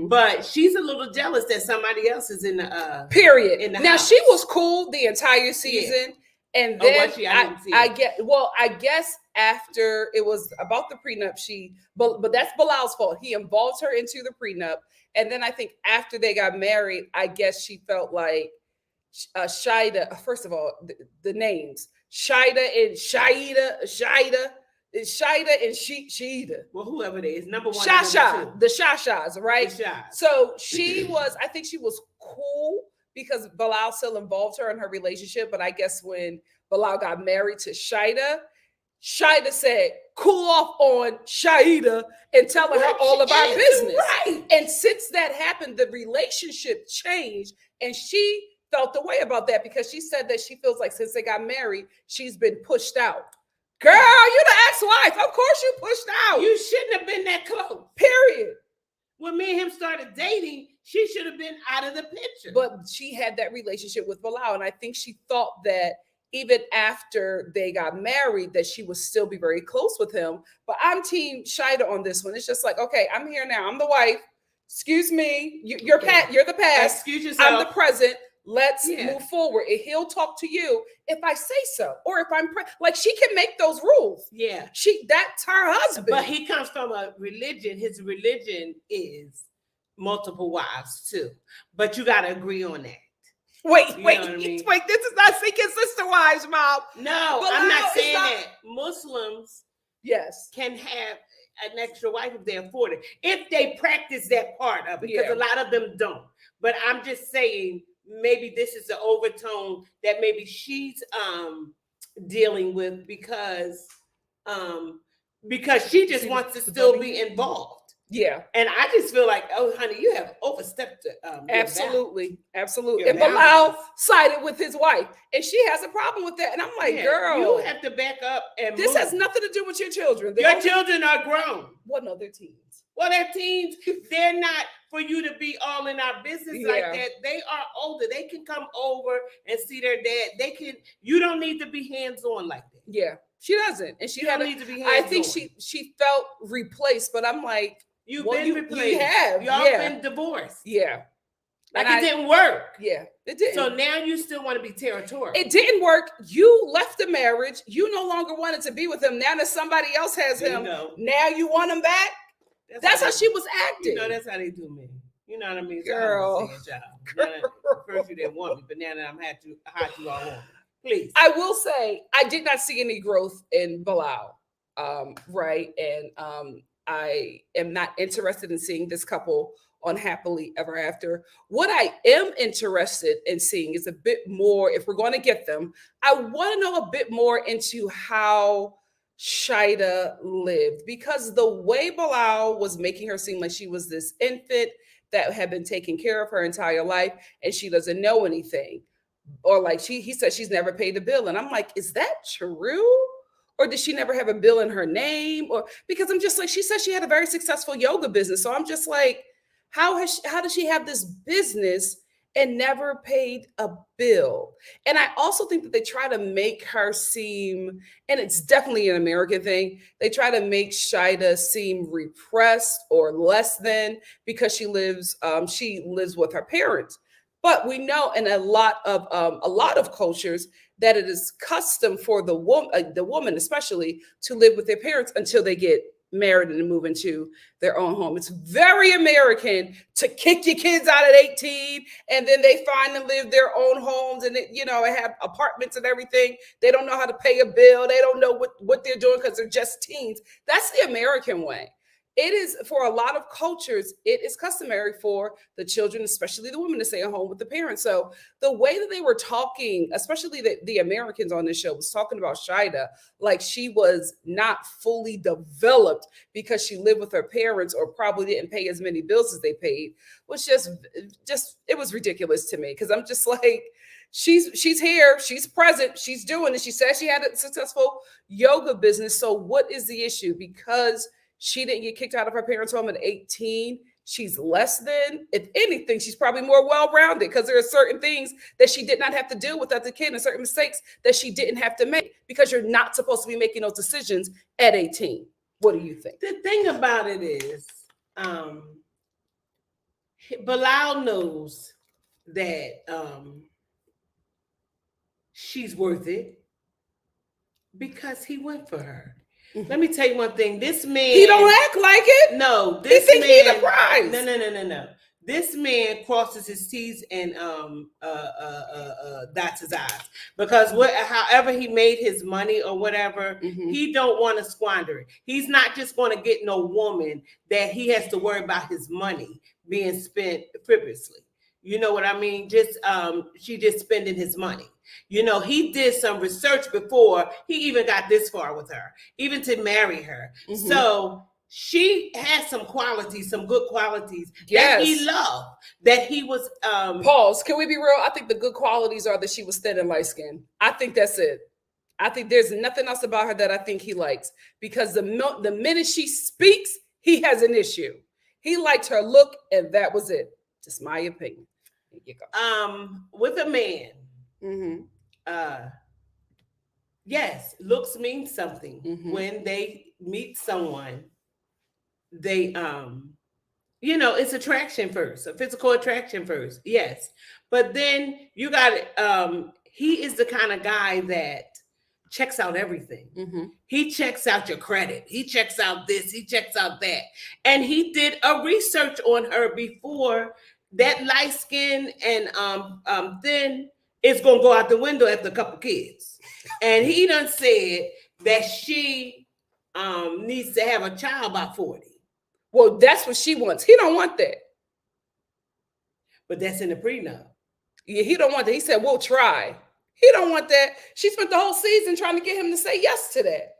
But she's a little jealous that somebody else is in the period. In the now house. She was cool the entire season. Yeah. And then I guess after it was about the prenup, but that's Bilal's fault. He involved her into the prenup. And then I think after they got married, I guess she felt like Shida. First of all, the names Shida and Shida and Sheeda. Well, whoever it is, number one, Shasha, the Shashas, right? The Shas. So I think she was cool because Bilal still involved her in her relationship. But I guess when Bilal got married to Shida said, cool off on Shaida and telling her all of our business. Right. And since that happened, the relationship changed. And she felt the way about that because she said that she feels like since they got married, she's been pushed out. Girl, you the ex-wife. Of course you pushed out. You shouldn't have been that close. Period. When me and him started dating, she should have been out of the picture. But she had that relationship with Bilal. And I think she thought that even after they got married, that she would still be very close with him. But I'm team Shida on this one. It's just like, okay, I'm here now. I'm the wife. Excuse me. You're the past. Excuse yourself. I'm the present. Let's move forward. And he'll talk to you if I say so, or if I'm like she can make those rules. Yeah, that's her husband. But he comes from a religion. His religion is multiple wives too. But you got to agree on that. Wait. This is not seeking sister wives, Mom. No, I'm not saying that. Muslims, can have an extra wife if they afford it, if they practice that part of it, because a lot of them don't. But I'm just saying, maybe this is the overtone that maybe she's dealing with because she just wants to still be involved. Yeah. And I just feel like, oh, honey, you have overstepped. Absolutely. And Bilal sided with his wife, and she has a problem with that. And I'm like, girl, you have to back up. And this has nothing to do with your children. Your children are grown. What other teens? Well, they're teens. They're not for you to be all in our business like that. They are older. They can come over and see their dad. You don't need to be hands-on like that. Yeah, she doesn't. And she don't need to be hands-on. I think she felt replaced, but I'm like, You've been replaced. Y'all been divorced. Yeah. Like it didn't work. Yeah, it didn't. So now you still want to be territorial. It didn't work. You left the marriage. You no longer wanted to be with him. Now that somebody else has him, now you want him back? That's how she was acting. That's how they do me. You know what I mean? Girl. First you didn't want me, but now that I'm had you all on. Please. I will say, I did not see any growth in Bilal. Right. And I am not interested in seeing this couple on Happily Ever After. What I am interested in seeing is a bit more, if we're going to get them, I want to know a bit more into how Shida lived, because the way Bilal was making her seem like she was this infant that had been taking care of her entire life and she doesn't know anything. Or like he said she's never paid a bill. And I'm like, is that true? Or did she never have a bill in her name? Or because I'm just like, she said she had a very successful yoga business. So I'm just like, how does she have this business and never paid a bill? And I also think that they try to make her seem, and it's definitely an American thing, they try to make Shida seem repressed or less than because she lives with her parents. But we know in a lot of cultures that it is custom for the woman especially to live with their parents until they get married and move into their own home. It's very American to kick your kids out at 18 and then they finally live their own homes and have apartments and everything. They don't know how to pay a bill. They don't know what they're doing because they're just teens. That's the American way. It is, for a lot of cultures, it is customary for the children, especially the women, to stay at home with the parents. So the way that they were talking, especially the Americans on this show, was talking about Shida like she was not fully developed because she lived with her parents or probably didn't pay as many bills as they paid, was just it was ridiculous to me, because I'm just like, she's here, she's present, she's doing it. She said she had a successful yoga business. So what is the issue? Because she didn't get kicked out of her parents' home at 18. She's less than. If anything, she's probably more well-rounded because there are certain things that she did not have to deal with as a kid and certain mistakes that she didn't have to make, because you're not supposed to be making those decisions at 18. What do you think? The thing about it is, Bilal knows that she's worth it because he went for her. Let me tell you one thing. This man, he don't act like it. No, this man, he the prize. No. This man crosses his T's and dots his I's, because however he made his money or whatever, he don't want to squander it. He's not just going to get no woman that he has to worry about his money being spent frivolously. You know what I mean? Just she just spending his money. You know, he did some research before he even got this far with her, even to marry her. So she has some qualities, some good qualities that he loved, that he was Pause. Can we be real? I think the good qualities are that she was thin and light skinned. I think that's it. I think there's nothing else about her that I think he likes, because the minute she speaks, he has an issue. He liked her look, and that was it. Just my opinion. Here you go. With a man, yes, looks mean something. When they meet someone, they you know, it's attraction first, a physical attraction first, yes, but then you got he is the kind of guy that checks out everything. He checks out your credit, he checks out this, he checks out that, and he did a research on her before that light skin and thin is gonna go out the window after a couple kids. And he done said that she needs to have a child by 40. Well, that's what she wants. He don't want that. But that's in the prenup. Yeah, he don't want that. He said, we'll try. He don't want that. She spent the whole season trying to get him to say yes to that.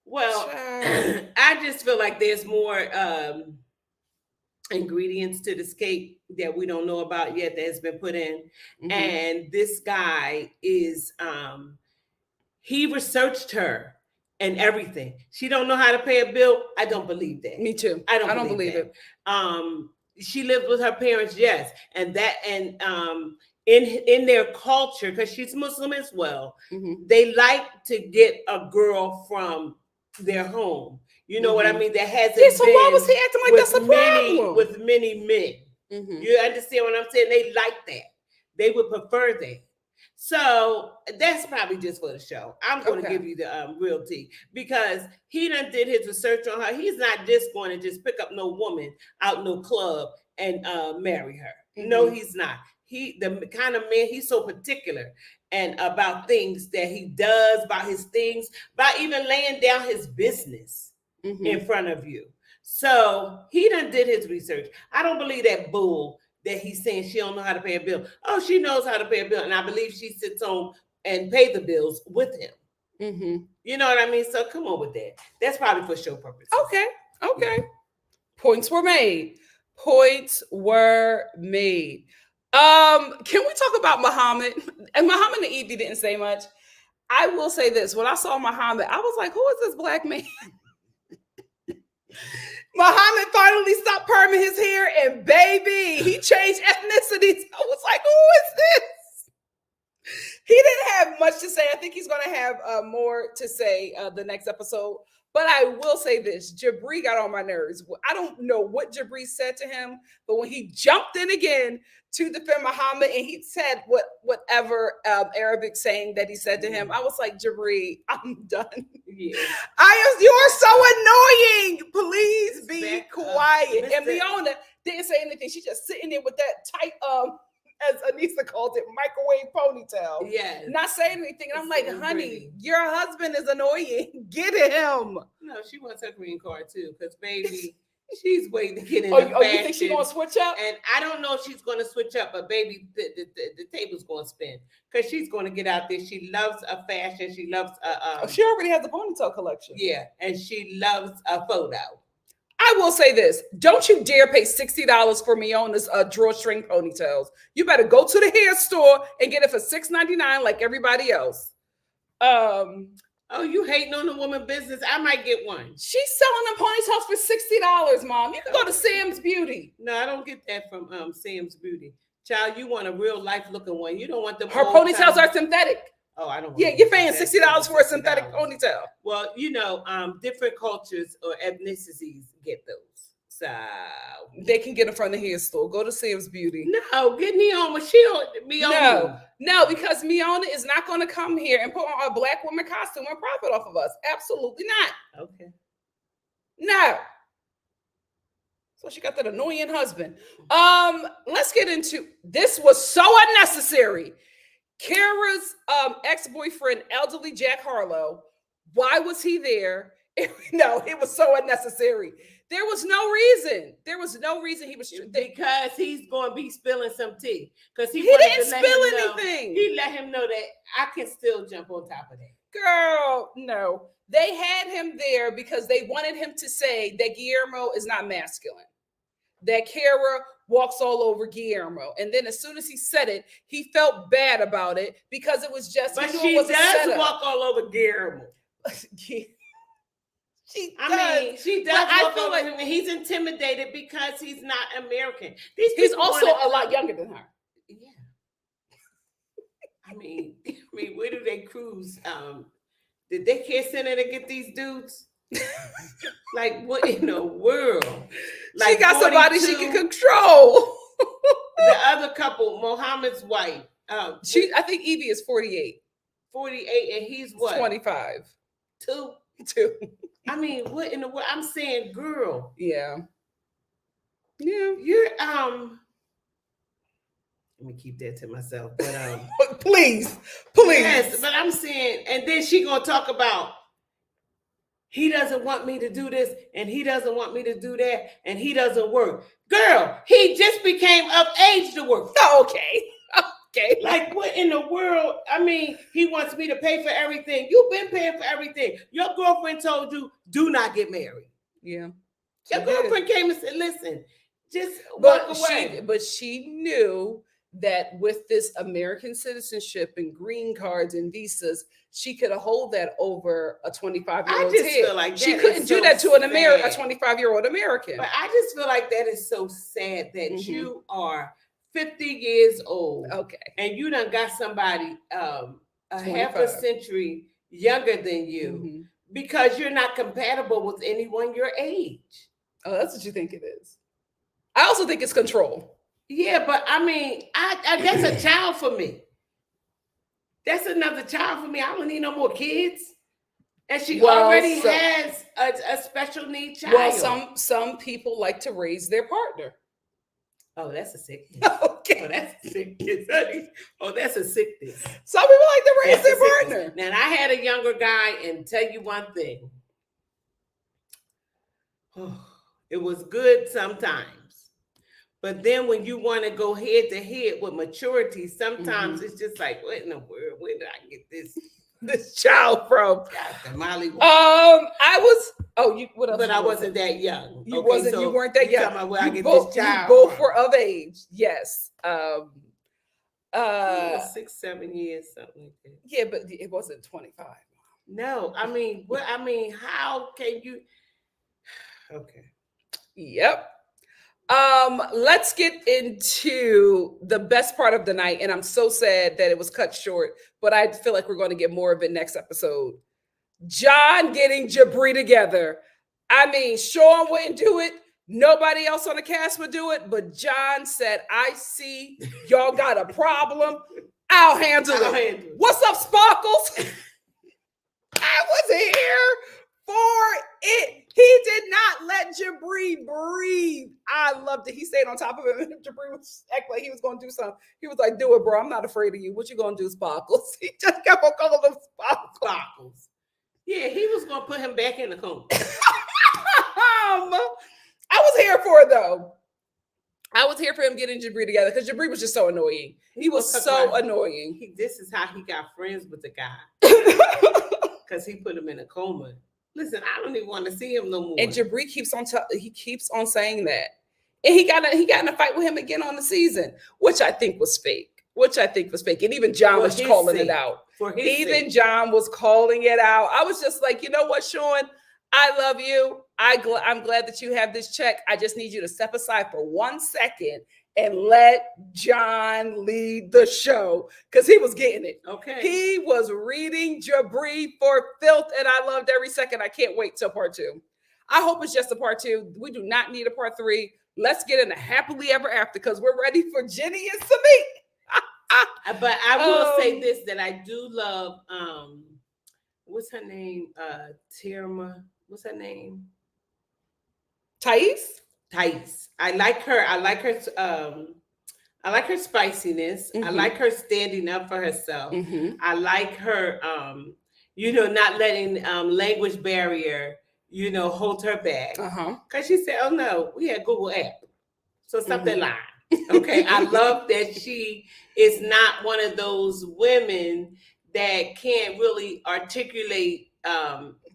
Well, I just feel like there's more ingredients to this cake that we don't know about yet that has been put in. And this guy is, he researched her and everything. She don't know how to pay a bill. I don't believe that. Me too. I don't believe it. She lived with her parents, yes, and that, and in their culture, because she's Muslim as well, they like to get a girl from their home. You know what I mean? That hasn't so why was he acting like that's a problem? With many men. You understand what I'm saying? They like that. They would prefer that. So that's probably just for the show. I'm going to give you the real tea, because he done did his research on her. He's not just going to just pick up no woman out no club and marry her. No, he's not. He, the kind of man, he's so particular and about things that he does, about his things, by even laying down his business in front of you. So he done did his research. I don't believe that bull that he's saying she don't know how to pay a bill. Oh, she knows how to pay a bill. And I believe she sits home and pay the bills with him. You know what I mean? So come on with that. That's probably for show purposes. Okay. Yeah. Points were made. Can we talk about Muhammad? And Muhammad and Evie didn't say much. I will say this. When I saw Muhammad, I was like, who is this black man? Muhammad finally stopped perming his hair, and baby, he changed ethnicities. I was like, who is this? He didn't have much to say. I think he's going to have more to say the next episode. But I will say this, Jabri got on my nerves. I don't know what Jabri said to him, but when he jumped in again to defend Muhammad and he said whatever Arabic saying that he said to him, I was like, Jabri, I'm done. Yeah. You are so annoying. Please be quiet. And Leona didn't say anything. She's just sitting there with that tight, as Anissa called it, microwave ponytail. Yeah. Not saying anything. And I'm like, honey, your husband is annoying. Get him. No, she wants her green card too, because baby, she's waiting to get in. You think she's gonna switch up? And I don't know if she's gonna switch up, but baby, the table's gonna spin, because she's gonna get out there. She loves a fashion. She loves she already has the ponytail collection. Yeah, and she loves a photo. I will say this. Don't you dare pay $60 for Miona's drawstring ponytails. You better go to the hair store and get it for $6.99 like everybody else. Oh, you hating on the woman business? I might get one. She's selling them ponytails for $60, Mom. You can go to Sam's Beauty. No, I don't get that from Sam's Beauty. Child, you want a real life looking one. You don't want them. Her ponytails are synthetic. Oh, I don't. Yeah, you're paying $60 for a synthetic ponytail. Well, you know, different cultures or ethnicities get those, so they can get them from the hair store. Go to Sam's Beauty. No, get Neoma. She don't. No, because Miona is not going to come here and put on a black woman costume and profit off of us. Absolutely not. Okay. No. So she got that annoying husband. Let's get into this. Was so unnecessary. Kara's ex-boyfriend, elderly Jack Harlow. Why was he there? No, it was so unnecessary. There was no reason. There was no reason he was because he's going to be spilling some tea. Because he didn't spill anything. He let him know that I can still jump on top of that. Girl, no. They had him there because they wanted him to say that Guillermo is not masculine. That Kara walks all over Guillermo. And then as soon as he said it, he felt bad about it because it was just... But she does walk all over Guillermo. She does walk over him, and he's intimidated because he's not American. He's also a lot younger than her. Yeah. I mean, where do they cruise? Did they care center to get these dudes? Like, what in the world? Like, she got 42, somebody she can control. The other couple, Mohammed's wife. I think Evie is 48. 48, and he's what? 25. Two. I mean, what in the world? I'm saying, girl. Yeah. Yeah. You're let me keep that to myself. But please. Yes, but I'm saying, and then she gonna talk about he doesn't want me to do this, and he doesn't want me to do that, and he doesn't work. Girl, he just became of age to work. Okay. Like, what in the world? I mean, he wants me to pay for everything. You've been paying for everything. Your girlfriend told you, do not get married. Yeah. Your girlfriend came and said, listen, just walk away. But she knew that with this American citizenship and green cards and visas, she could hold that over a 25-year-old I just feel like she couldn't do that to a 25-year-old American. But I just feel like that is so sad that you are 50 years old. Okay. And you done got somebody a half a century younger than you because you're not compatible with anyone your age. Oh, that's what you think it is. I also think it's control. Yeah, but I mean, I that's a child for me. That's another child for me. I don't need no more kids. And she already has a special need child. Well, some people like to raise their partner. Oh, that's a sickness. Okay. Oh, that's a sickness, honey. Oh, that's a sickness. Some people like to raise their partner. Now, I had a younger guy, and tell you one thing. Oh, it was good sometimes. But then when you want to go head to head with maturity, sometimes it's just like, what in the world? Where did I get this child from? Molly. What else? But I wasn't that young. You weren't that young. About where I get this child. You both were of age. Yes. 6, 7 years, something like that. Yeah, but it wasn't 25. No, how can you? Okay. Yep. Let's get into the best part of the night, and I'm so sad that it was cut short, but I feel like we're going to get more of it next episode. John getting Jabri together. I mean, Sean wouldn't do it. Nobody else on the cast would do it, but John said, I see y'all got a problem. I'll handle it. What's up, Sparkles? I was here for it. He did not let Jabri breathe. I loved it. He stayed on top of him. And Jabri was acting like he was going to do something. He was like, do it, bro. I'm not afraid of you. What you going to do, Sparkles? He just kept on calling them Sparkles. Yeah, he was going to put him back in the coma. I was here for it, though. I was here for him getting Jabri together because Jabri was just so annoying. He was so annoying. This is how he got friends with the guy. Because he put him in a coma. Listen, I don't even want to see him no more. And Jabri keeps on saying that. And he got in a fight with him again on the season, which I think was fake. And even John was calling it out. John was calling it out. I was just like, you know what, Sean? I love you. I'm glad that you have this check. I just need you to step aside for 1 second and let John lead the show because he was getting it. Okay. He was reading Jabri for filth, and I loved every second. I can't wait till part 2. I hope it's just a part 2. We do not need a part 3. Let's get into happily ever after because we're ready for Jenny and Samit. But I will say this, that I do love, what's her name? Tirma. What's her name? Thais. Thais. I like her. I like her. I like her spiciness. I like her standing up for herself. I like her, not letting language barrier, hold her back. Because she said, "Oh no, we had Google app, so stop that lie." Okay, I love that she is not one of those women that can't really articulate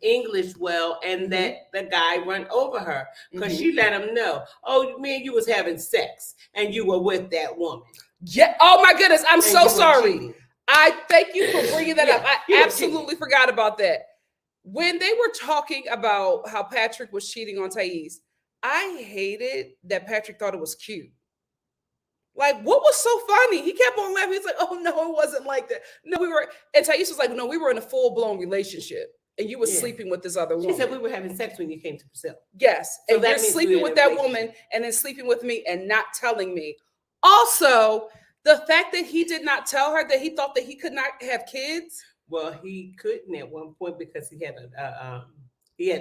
English well, and that the guy run over her because she let him know, "Oh, man, you was having sex and you were with that woman." Yeah. Oh my goodness, I'm And so you were sorry. cheating. I thank you for bringing that up. you I were absolutely forgot about that. When they were talking about how Patrick was cheating on Thais, I hated that Patrick thought it was cute. Like, what was so funny? He kept on laughing. He's like, "Oh no, it wasn't like that. No, we were." And Thais was like, "No, we were in a full-blown relationship, and you were sleeping with this other woman." She said we were having sex when you came to Brazil. Yes, So and that you're means sleeping we're with in a that relationship. woman, and then sleeping with me, and not telling me. Also, the fact that he did not tell her that he thought that he could not have kids. Well, he couldn't at one point because he had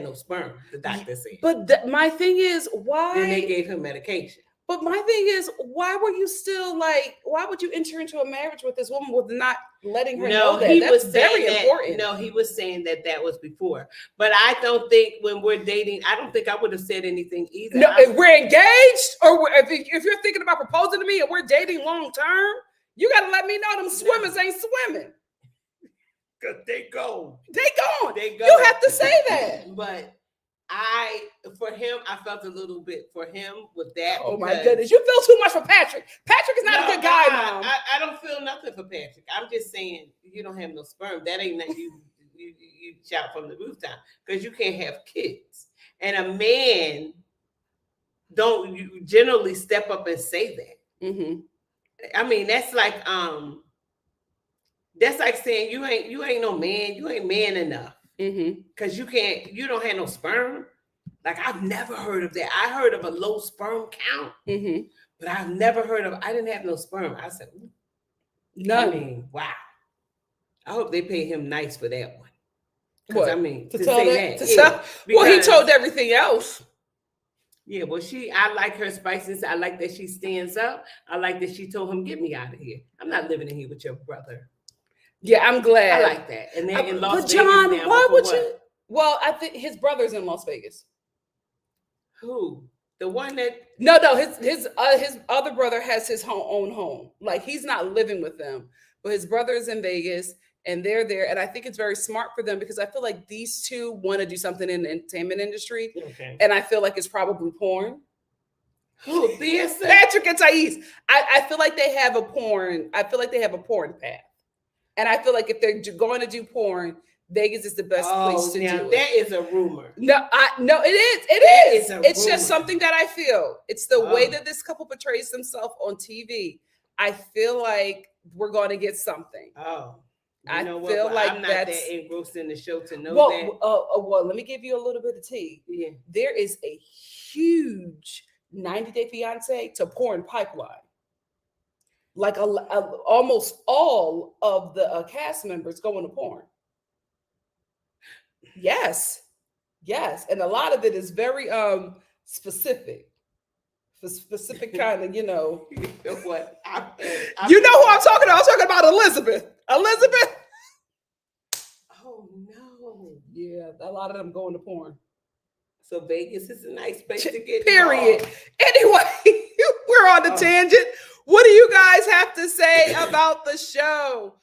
no sperm. The doctor said. But my thing is, why? Then they gave him medication. But my thing is, why were you still like? Why would you enter into a marriage with this woman with not letting her know that? That's very important. No, he was saying that was before. But I don't think when we're dating, I don't think I would have said anything either. No, if we're engaged, or if you're thinking about proposing to me and we're dating long term, you got to let me know them swimmers ain't swimming. Because they go. They gone. They go. You have to say that. But I felt a little bit for him with that. Oh my goodness, you feel too much for Patrick. Patrick is not a good guy, Mom. I don't feel nothing for Patrick. I'm just saying you don't have no sperm. That ain't nothing you shout from the rooftop because you can't have kids. And a man don't generally step up and say that. I mean, that's like saying you ain't no man. You ain't man enough. Because you don't have no sperm. Like, I've never heard of that. I heard of a low sperm count, but I've never heard of, I didn't have no sperm. I said, none. I mean, wow. I hope they pay him nice for that one. What? I mean, to say that. Well, he told everything else. Yeah, well, I like her spiciness. I like that she stands up. I like that she told him, "Get me out of here. I'm not living in here with your brother." Yeah, I'm glad. I like that. And then in Las Vegas John, now, why would you? Well, I think his brother's in Las Vegas. Who? The one that? No. His other brother has his own home. Like, he's not living with them, but his brother is in Vegas, and they're there. And I think it's very smart for them because I feel like these two want to do something in the entertainment industry, and I feel like it's probably porn. Who? Patrick and Thais. I feel like they have a porn. I feel like they have a porn path. And I feel like if they're going to do porn, Vegas is the best place to do it. That is a rumor. No, it is. It is. It's rumor. just something that I feel. It's the way that this couple portrays themselves on TV. I feel like we're going to get something. Oh. I feel like I'm not that engrossed in the show to know that. Well, let me give you a little bit of tea. Yeah. There is a huge 90-Day Fiance to porn pipeline. Like almost all of the cast members go into porn. Yes, and a lot of it is very specific, for specific kind of, You know what? You know who I'm talking about? I'm talking about Elizabeth. Oh no! Yeah, a lot of them go into porn. So Vegas is a nice place to get. Period. Involved. Anyway, we're on the tangent. What do you guys have to say about the show?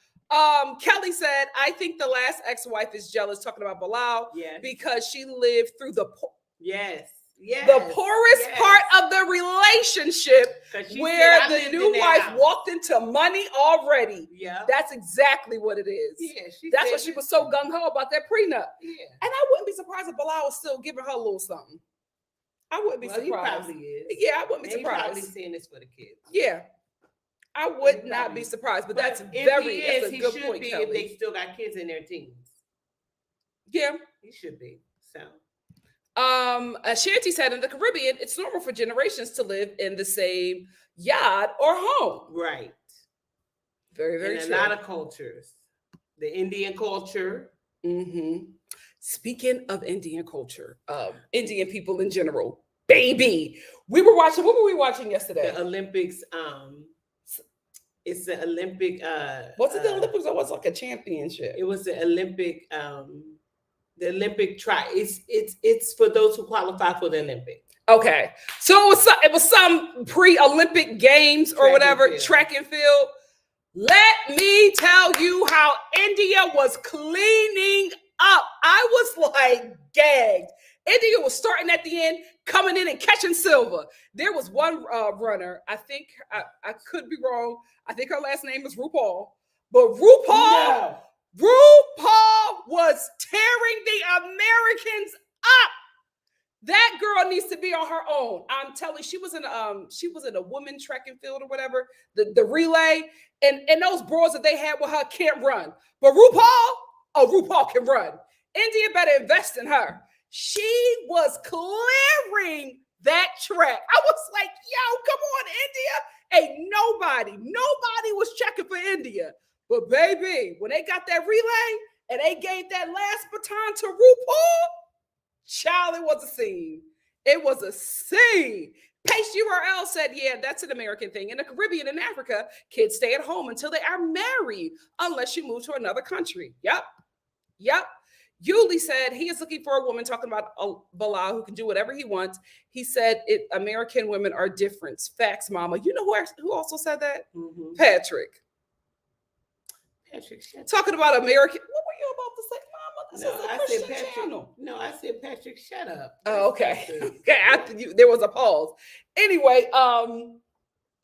Kelly said, "I think the last ex-wife is jealous," talking about Bilal, because she lived through the poorest part of the relationship, where the new wife walked into money already. Yeah, that's exactly what it is. Yeah, that's why she was so gung-ho about that prenup. Yeah, and I wouldn't be surprised if Bilal was still giving her a little something. I wouldn't be surprised. He probably is. Yeah, I wouldn't be surprised. He's probably saying this for the kids. Yeah. I would not be surprised, but that's a good point, Kelly. If they still got kids in their teens. Yeah. He should be. So. Shanti said, in the Caribbean, it's normal for generations to live in the same yard or home. Right. Very, very true. A lot of cultures. The Indian culture. Speaking of Indian culture, Indian people in general, baby. We were watching, what were we watching yesterday? The Olympics. It's the Olympic. Was it the Olympics or was it like a championship? It was the Olympic. The Olympic try. It's for those who qualify for the Olympic. Okay, so it was some pre-Olympic games or whatever, track and field. Let me tell you how India was cleaning up. I was like gagged. India was starting at the end, coming in and catching silver. There was one runner. I think I could be wrong. I think her last name is RuPaul, but RuPaul was tearing the Americans up. That girl needs to be on her own. I'm telling you, she was in a women track and field or whatever, the relay, and those bros that they had with her can't run. But RuPaul can run. India better invest in her. She was clearing that track. I was like, yo, come on, India. Ain't nobody was checking for India. But baby, when they got that relay and they gave that last baton to RuPaul, child, it was a scene. It was a scene. Pace URL said, yeah, that's an American thing. In the Caribbean and Africa, kids stay at home until they are married, unless you move to another country. Yep. Yuli said he is looking for a woman, talking about Bilal, who can do whatever he wants. He said American women are different. Facts, mama. You know who also said that? Mm-hmm. Patrick. Talking about American. What were you about to say, mama? This is a Christian channel. No, I said Patrick, shut up. Oh, okay. Okay. After you, there was a pause. Anyway,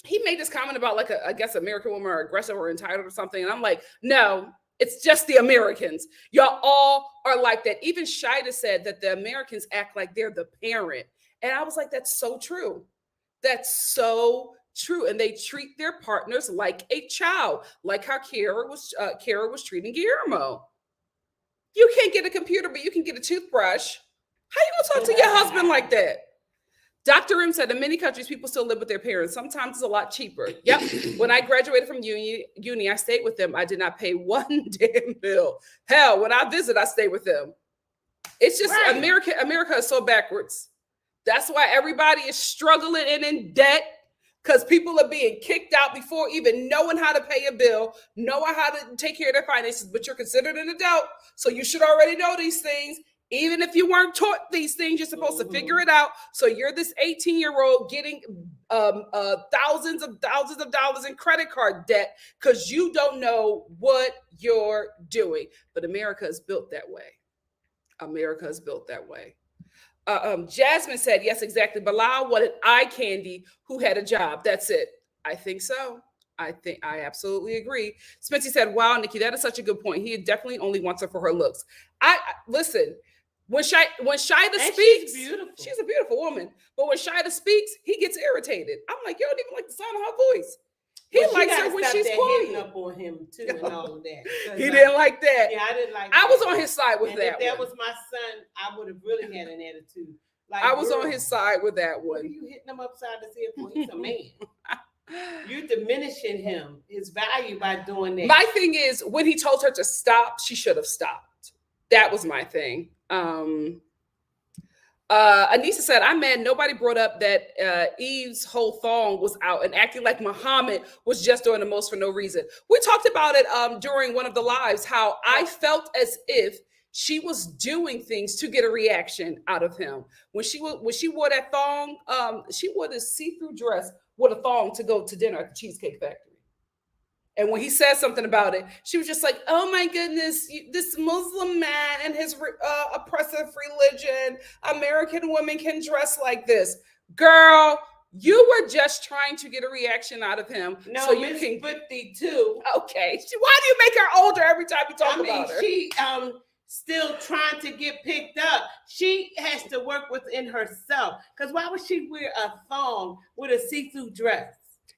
he made this comment about like I guess American women are aggressive or entitled or something, and I'm like, no. It's just the Americans. Y'all all are like that. Even Shida said that the Americans act like they're the parent. And I was like, that's so true. That's so true. And they treat their partners like a child, like how Kara was treating Guillermo. You can't get a computer, but you can get a toothbrush. How you gonna talk to your husband like that? Dr. M said in many countries, people still live with their parents. Sometimes it's a lot cheaper. Yep. When I graduated from uni, I stayed with them. I did not pay one damn bill. Hell, when I visit, I stay with them. It's just right. America is so backwards. That's why everybody is struggling and in debt, because people are being kicked out before even knowing how to pay a bill, knowing how to take care of their finances, but you're considered an adult. So you should already know these things. Even if you weren't taught these things, you're supposed to figure it out. So you're this 18-year-old getting thousands of dollars in credit card debt because you don't know what you're doing. But America is built that way. America is built that way. Jasmine said, yes, exactly. Bilal wanted eye candy who had a job. That's it. I think so. I absolutely agree. Spency said, wow, Nikki, that is such a good point. He definitely only wants her for her looks. Listen. When Shida speaks, she's a beautiful woman. But when Shida speaks, he gets irritated. I'm like, you don't even like the sound of her voice. He likes her when she's quiet. Up on him too and all of that. He didn't like that. Yeah, I didn't like. I was on his side with that. If that was my son, I would have really had an attitude. Like, I was on his side with that one. What are you hitting him upside the head for? He's a man. You're diminishing him, his value by doing that. My thing is, when he told her to stop, she should have stopped. That was my thing. Anissa said, I'm mad nobody brought up that Eve's whole thong was out and acting like Muhammad was just doing the most for no reason. We talked about it during one of the lives, how I felt as if she was doing things to get a reaction out of him. When she wore that thong, she wore this see-through dress with a thong to go to dinner at the Cheesecake Factory. And when he said something about it, she was just like, oh my goodness, this Muslim man and his oppressive religion, American women can dress like this. Girl, you were just trying to get a reaction out of him. No, so Miss 52. Okay. Why do you make her older every time you talk about her? She still trying to get picked up. She has to work within herself. Because why would she wear a thong with a see-through dress?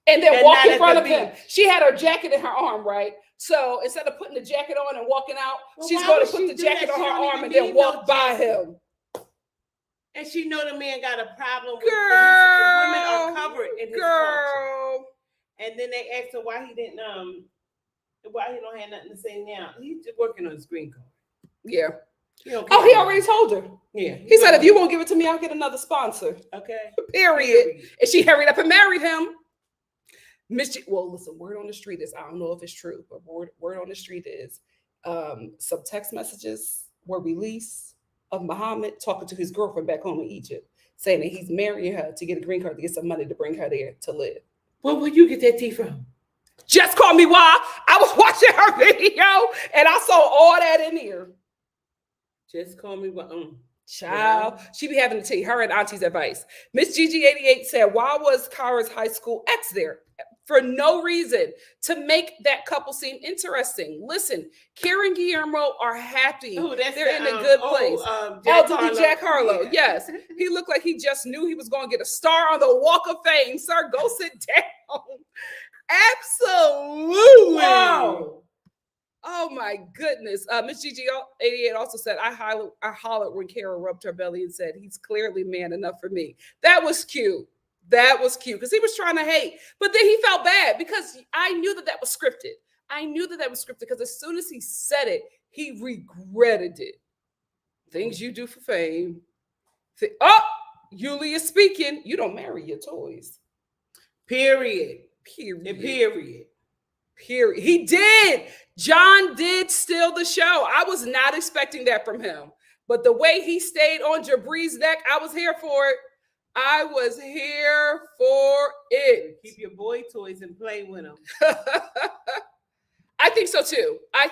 And then walk in front of him. She had her jacket in her arm, right? So instead of putting the jacket on and walking out, she's going to put the jacket on her arm and then walk by him. And she know the man got a problem with women are covered in his culture. And then they asked her why he didn't why he don't have nothing to say now. He's just working on his green card. Yeah. He already told her. Yeah. He said, if you won't give it to me, I'll get another sponsor. Okay. Period. And she hurried up and married him. Well, listen, word on the street is, I don't know if it's true, but word on the street is some text messages were released of Muhammad talking to his girlfriend back home in Egypt, saying that he's marrying her to get a green card to get some money to bring her there to live. Well, where you get that tea from? Just call me while I was watching her video and I saw all that in here. Just call me while. Child, she be having to take her and auntie's advice. Miss Gigi88 said, why was Kara's high school ex there? For no reason, to make that couple seem interesting. Listen, Karen and Guillermo are happy. They're in a good place. Jack Harlow. Yeah. Yes. He looked like he just knew he was going to get a star on the Walk of Fame. Sir, go sit down. Absolutely. Wow. Oh my goodness. Miss Gigi88 also said, I hollered when Kara rubbed her belly and said, he's clearly man enough for me. That was cute. That was cute because he was trying to hate, but then he felt bad because I knew that was scripted. I knew that was scripted because as soon as he said it, he regretted it. Things you do for fame. Yulia is speaking. You don't marry your toys. Period. He did. John did steal the show. I was not expecting that from him, but the way he stayed on Jabri's neck, I was here for it. I was here for it. Keep your boy toys and play with them. I think so too. I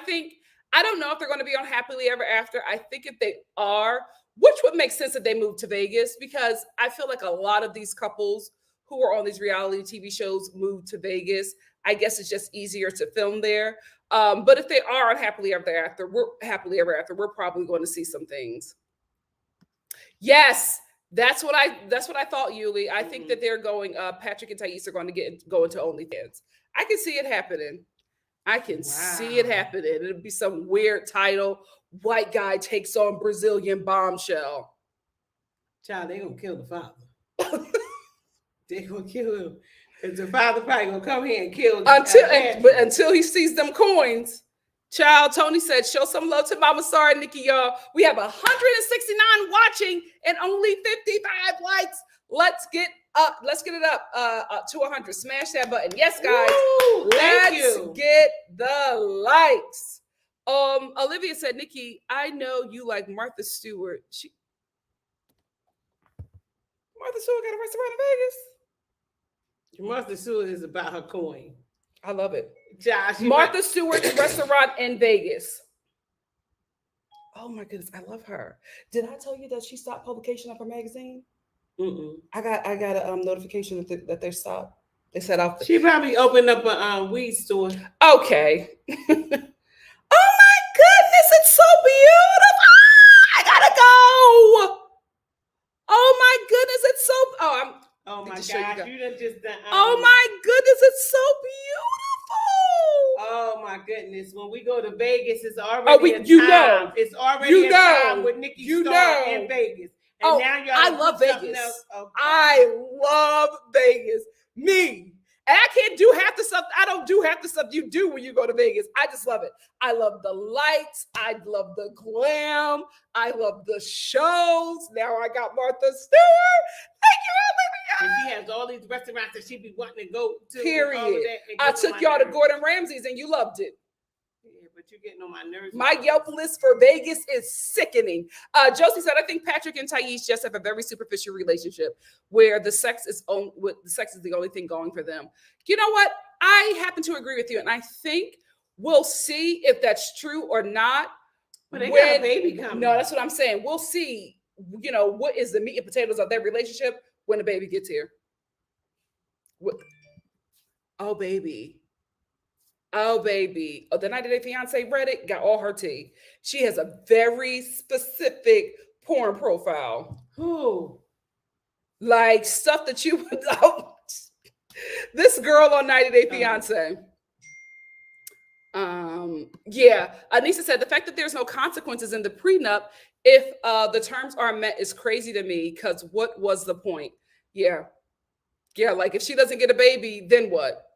don't know if they're going to be on Happily Ever After. I think if they are, which would make sense if they move to Vegas, because I feel like a lot of these couples who are on these reality TV shows move to Vegas. I guess it's just easier to film there. But if they are on Happily Ever After, we're probably going to see some things. Yes. That's what I thought, Yuli. I think that they're going, Patrick and Thais are going to go into OnlyFans. I can see it happening. See it happening. It'll be some weird title. White guy takes on Brazilian bombshell. Child, they're going to kill the father. They're going to kill him. Because the father probably going to come here and kill him. Until he sees them coins. Child, Tony said, show some love to Mama Star and Nikki, y'all. We have 169 watching and only 55 likes. Let's get it up to 100. Smash that button. Yes, guys. Woo, let's get the likes. Olivia said, Nikki, I know you like Martha Stewart. Martha Stewart got a restaurant in Vegas. Martha Stewart is about her coin. I love it. Josh, Martha Stewart's restaurant in Vegas. Oh my goodness, I love her. Did I tell you that she stopped publication of her magazine? I got a notification that they stopped. They said off. She probably opened up a weed store. Okay. Oh my goodness, it's so beautiful. I gotta go. Oh my goodness, it's so. Oh my gosh, you done just done. Oh my goodness, it's so beautiful. Oh my goodness, when we go to Vegas, it's already it's already a time with NikkiStar in Vegas. And now y'all I love Vegas. Okay. I love Vegas. Me. And I can't do half the stuff. I don't do half the stuff you do when you go to Vegas. I just love it. I love the lights. I love the glam. I love the shows. Now I got Martha Stewart. Thank you, Olivia. And she has all these restaurants that she be wanting to go to. Period. I took y'all to Gordon Ramsay's and you loved it. Yeah, but you're getting on my nerves. My Yelp list for Vegas is sickening. Josie said, I think Patrick and Thais just have a very superficial relationship where the sex is the only thing going for them. You know what? I happen to agree with you. And I think we'll see if that's true or not. But they got a baby coming. No, that's what I'm saying. We'll see, what is the meat and potatoes of their relationship when the baby gets here. Oh, baby. Oh, baby. Oh, the 90 Day Fiance Reddit got all her tea. She has a very specific porn profile. Who? Like stuff that you would know. This girl on 90 Day Fiance. Yeah. Anissa said the fact that there's no consequences in the prenup if the terms are met is crazy to me because what was the point? Yeah. Yeah, like if she doesn't get a baby, then what?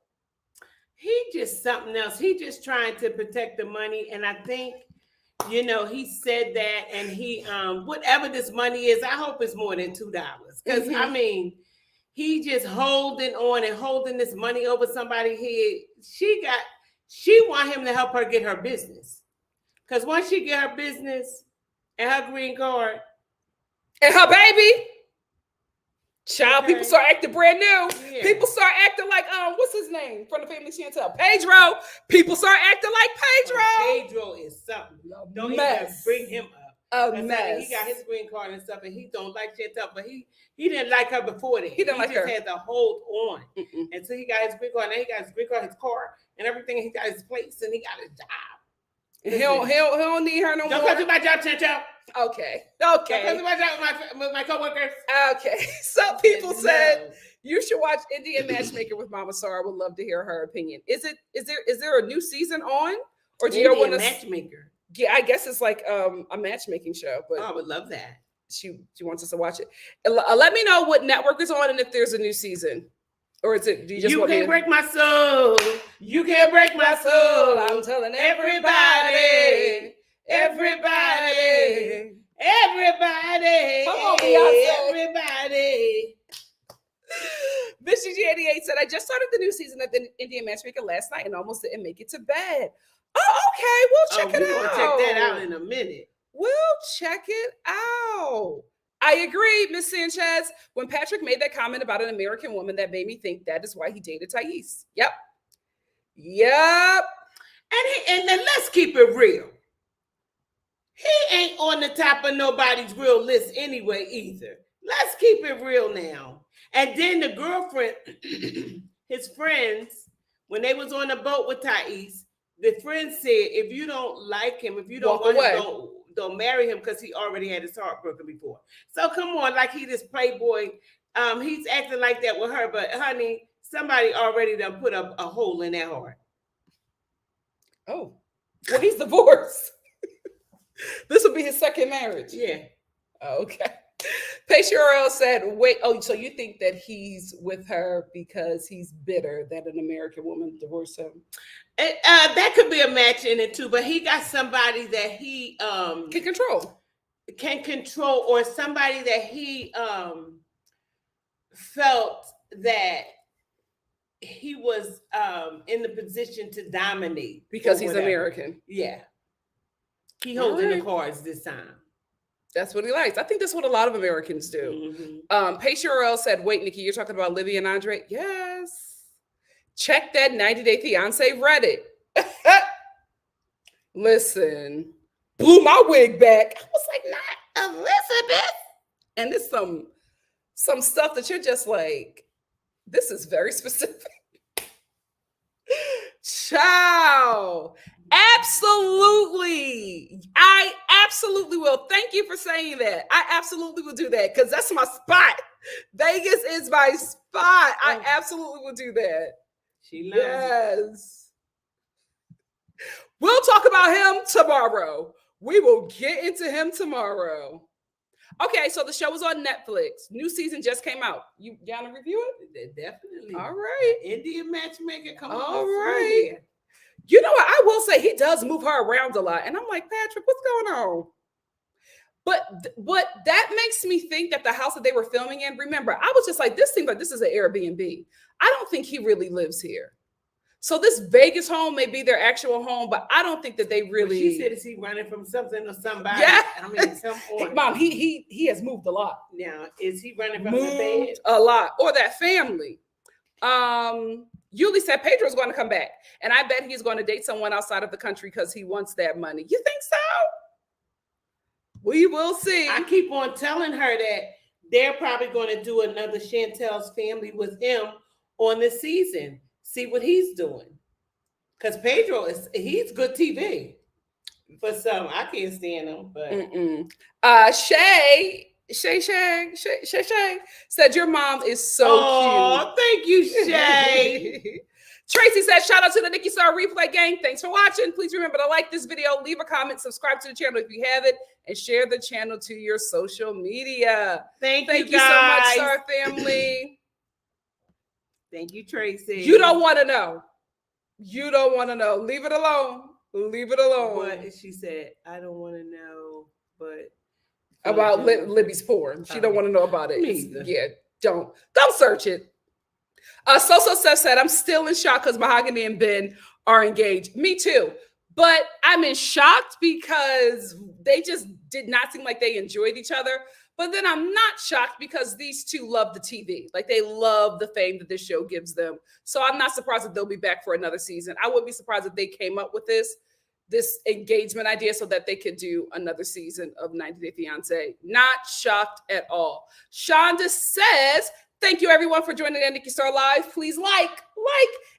He just something else. He just trying to protect the money. And I think you know, he said that, and he whatever this money is, I hope it's more than $2. Because I mean, he just holding on and holding this money over somebody's head. She want him to help her get her business. Because once she get her business and her green card and her baby, child, okay. people start acting brand new. Yeah. People start acting like what's his name from the family Chantel? Pedro. People start acting like Pedro. Pedro is something. Don't even bring him up. A mess. He got his green card and stuff, and he don't like Chantel, but he didn't like her before that. He didn't like her. He just had to hold on until he got his green card. And then he got his green card, his car, and everything. And he got his place, and he got his job. He don't need her no more. Don't come to my job, Chantel. Okay. Don't come to my job with my coworkers. Okay. Some people said you should watch Indian Matchmaker with Mama Sarah. I would love to hear her opinion. Is there a new season on, or do you want to Matchmaker? Yeah, I guess it's like a matchmaking show. But I would love that. She wants us to watch it. Let me know what network is on and if there's a new season. Or is it? Do you just you can't break my soul. You can't break my soul. I'm telling everybody. Come on, Beyonce. Everybody. Missy88 said, I just started the new season of the Indian Matchmaker last night and almost didn't make it to bed. Oh, okay. We'll check it out. We'll check that out in a minute. We'll check it out. I agree, Miss Sanchez. When Patrick made that comment about an American woman, that made me think that is why he dated Thais. Yep. And then let's keep it real. He ain't on the top of nobody's real list anyway either. Let's keep it real now. And then the girlfriend, his friends, when they was on the boat with Thais, the friend said, if you don't like him, if you don't want him, don't marry him, because he already had his heart broken before. So come on, like he this playboy. He's acting like that with her, but honey, somebody already done put up a hole in that heart. Oh, well, he's divorced. This will be his second marriage. Yeah. Okay. Payshurl said, wait, so you think that he's with her because he's bitter that an American woman divorced him? That could be a match in it too, but he got somebody that he can control, or somebody that he felt that he was in the position to dominate because he's American. Yeah, he holding the cards this time. That's what he likes. I think that's what a lot of Americans do. Payshurl said, wait, Nikki, you're talking about Olivia and Andre? Yes. Check that 90 Day Fiance Reddit. Listen, blew my wig back. I was like, not Elizabeth. And there's some stuff that you're just like, this is very specific. Ciao. Absolutely. I absolutely will. Thank you for saying that. I absolutely will do that because that's my spot. Vegas is my spot. I absolutely will do that. She loves it. We'll talk about him tomorrow. We will get into him tomorrow. Okay, so the show is on Netflix. New season just came out. You down to review it? Definitely. All right. Indian Matchmaker, come on. All right. You know what? I will say he does move her around a lot. And I'm like, Patrick, what's going on? But that makes me think that the house that they were filming in, remember, I was just like, this seems like this is an Airbnb. I don't think he really lives here. So this Vegas home may be their actual home, but I don't think that they really. She said, is he running from something or somebody? Yeah. I mean, some point. Mom, he has moved a lot. Now, is he running from the bed? A lot. Or that family. Yuli said Pedro's going to come back. And I bet he's going to date someone outside of the country because he wants that money. You think so? We will see. I keep on telling her that they're probably going to do another Chantel's Family with him on the season. See what he's doing. Because Pedro he's good TV. For some, I can't stand him, but Shay said your mom is so cute. Oh, thank you, Shay. Tracy said, shout out to the NikkiStar replay gang. Thanks for watching. Please remember to like this video, leave a comment, subscribe to the channel if you have it, and share the channel to your social media. Thank you so much, Star family. Thank you, Tracy. You don't want to know. You don't want to know. Leave it alone. Leave it alone. What? She said, I don't want to know, but about Libby's porn. She don't want to know about it. Neither. Yeah, don't search it. So Seth said, I'm still in shock because Mahogany and Ben are engaged. Me too. But I'm in shock because they just did not seem like they enjoyed each other. But then I'm not shocked because these two love the TV. Like they love the fame that this show gives them. So I'm not surprised that they'll be back for another season. I wouldn't be surprised if they came up with this engagement idea so that they could do another season of 90 Day Fiance. Not shocked at all. Shonda says, thank you everyone for joining the NikkiStar Live. Please like,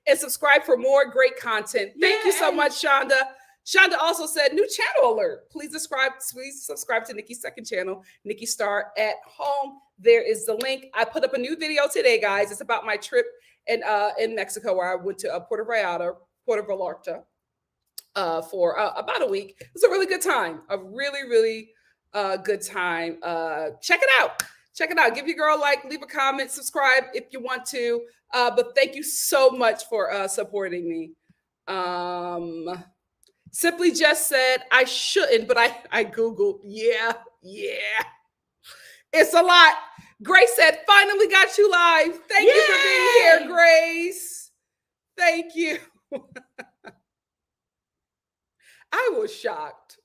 and subscribe for more great content. Thank you so much, Shonda. Shonda also said, new channel alert. Please subscribe to Nikki's second channel, NikkiStar at Home. There is the link. I put up a new video today, guys. It's about my trip in Mexico where I went to Puerto Vallarta for about a week. It was a really good time. A really, really good time. Check it out. Check it out. Give your girl a like, leave a comment, subscribe if you want to. But thank you so much for supporting me. Simply just said, I shouldn't, but I Googled. Yeah. It's a lot. Grace said, finally got you live. Thank you for being here, Grace. Thank you. I was shocked.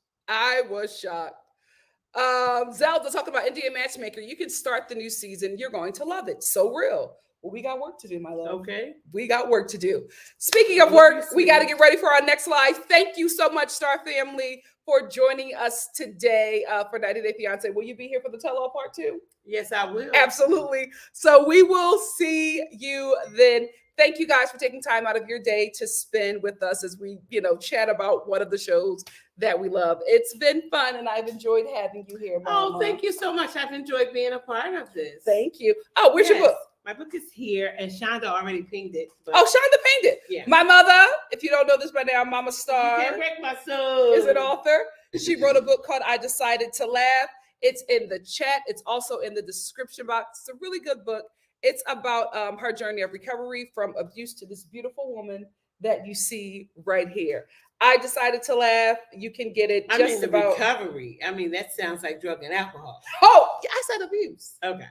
Zelda talking about Indian Matchmaker. You can start the new season. You're going to love it. So real. Well, we got work to do, my love. Okay. We got work to do. Speaking of work, we got to get ready for our next live. Thank you so much, Star Family, for joining us today for 90 Day Fiance. Will you be here for the tell-all part 2? Yes, I will. Absolutely. So we will see you then. Thank you guys for taking time out of your day to spend with us as we, chat about one of the shows that we love. It's been fun, and I've enjoyed having you here, Mama. Oh, thank you so much. I've enjoyed being a part of this. Thank you. Oh, where's your book? My book is here, and Shonda already pinged it. Oh, Shonda pinged it. Yeah. My mother, if you don't know this by now, MomMA.Star. You can't break my soul. Is an author. She wrote a book called I Decided to Laugh. It's in the chat. It's also in the description box. It's a really good book. It's about her journey of recovery from abuse to this beautiful woman that you see right here. I Decided to Laugh. You can get it just about recovery. I mean, that sounds like drug and alcohol. Oh, I said abuse. Okay.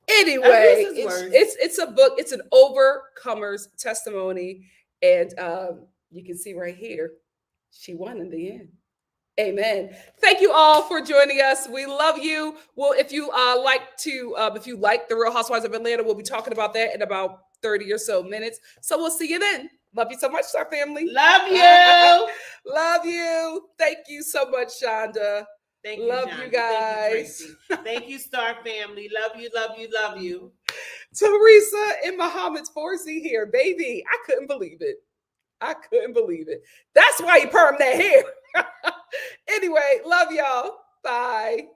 Anyway, it's a book. It's an overcomer's testimony, and you can see right here, she won in the end. Amen. Thank you all for joining us. We love you. Well, if you like the Real Housewives of Atlanta, we'll be talking about that in about 30 or so minutes. So we'll see you then. Love you so much, Star Family. Love you. Love you. Thank you so much, Shonda. Thank you. Love you guys. Thank you, Star Family. Love you, love you, love you. Teresa and Muhammad's 4C here, baby. I couldn't believe it. That's why he permed that hair. Anyway, love y'all. Bye.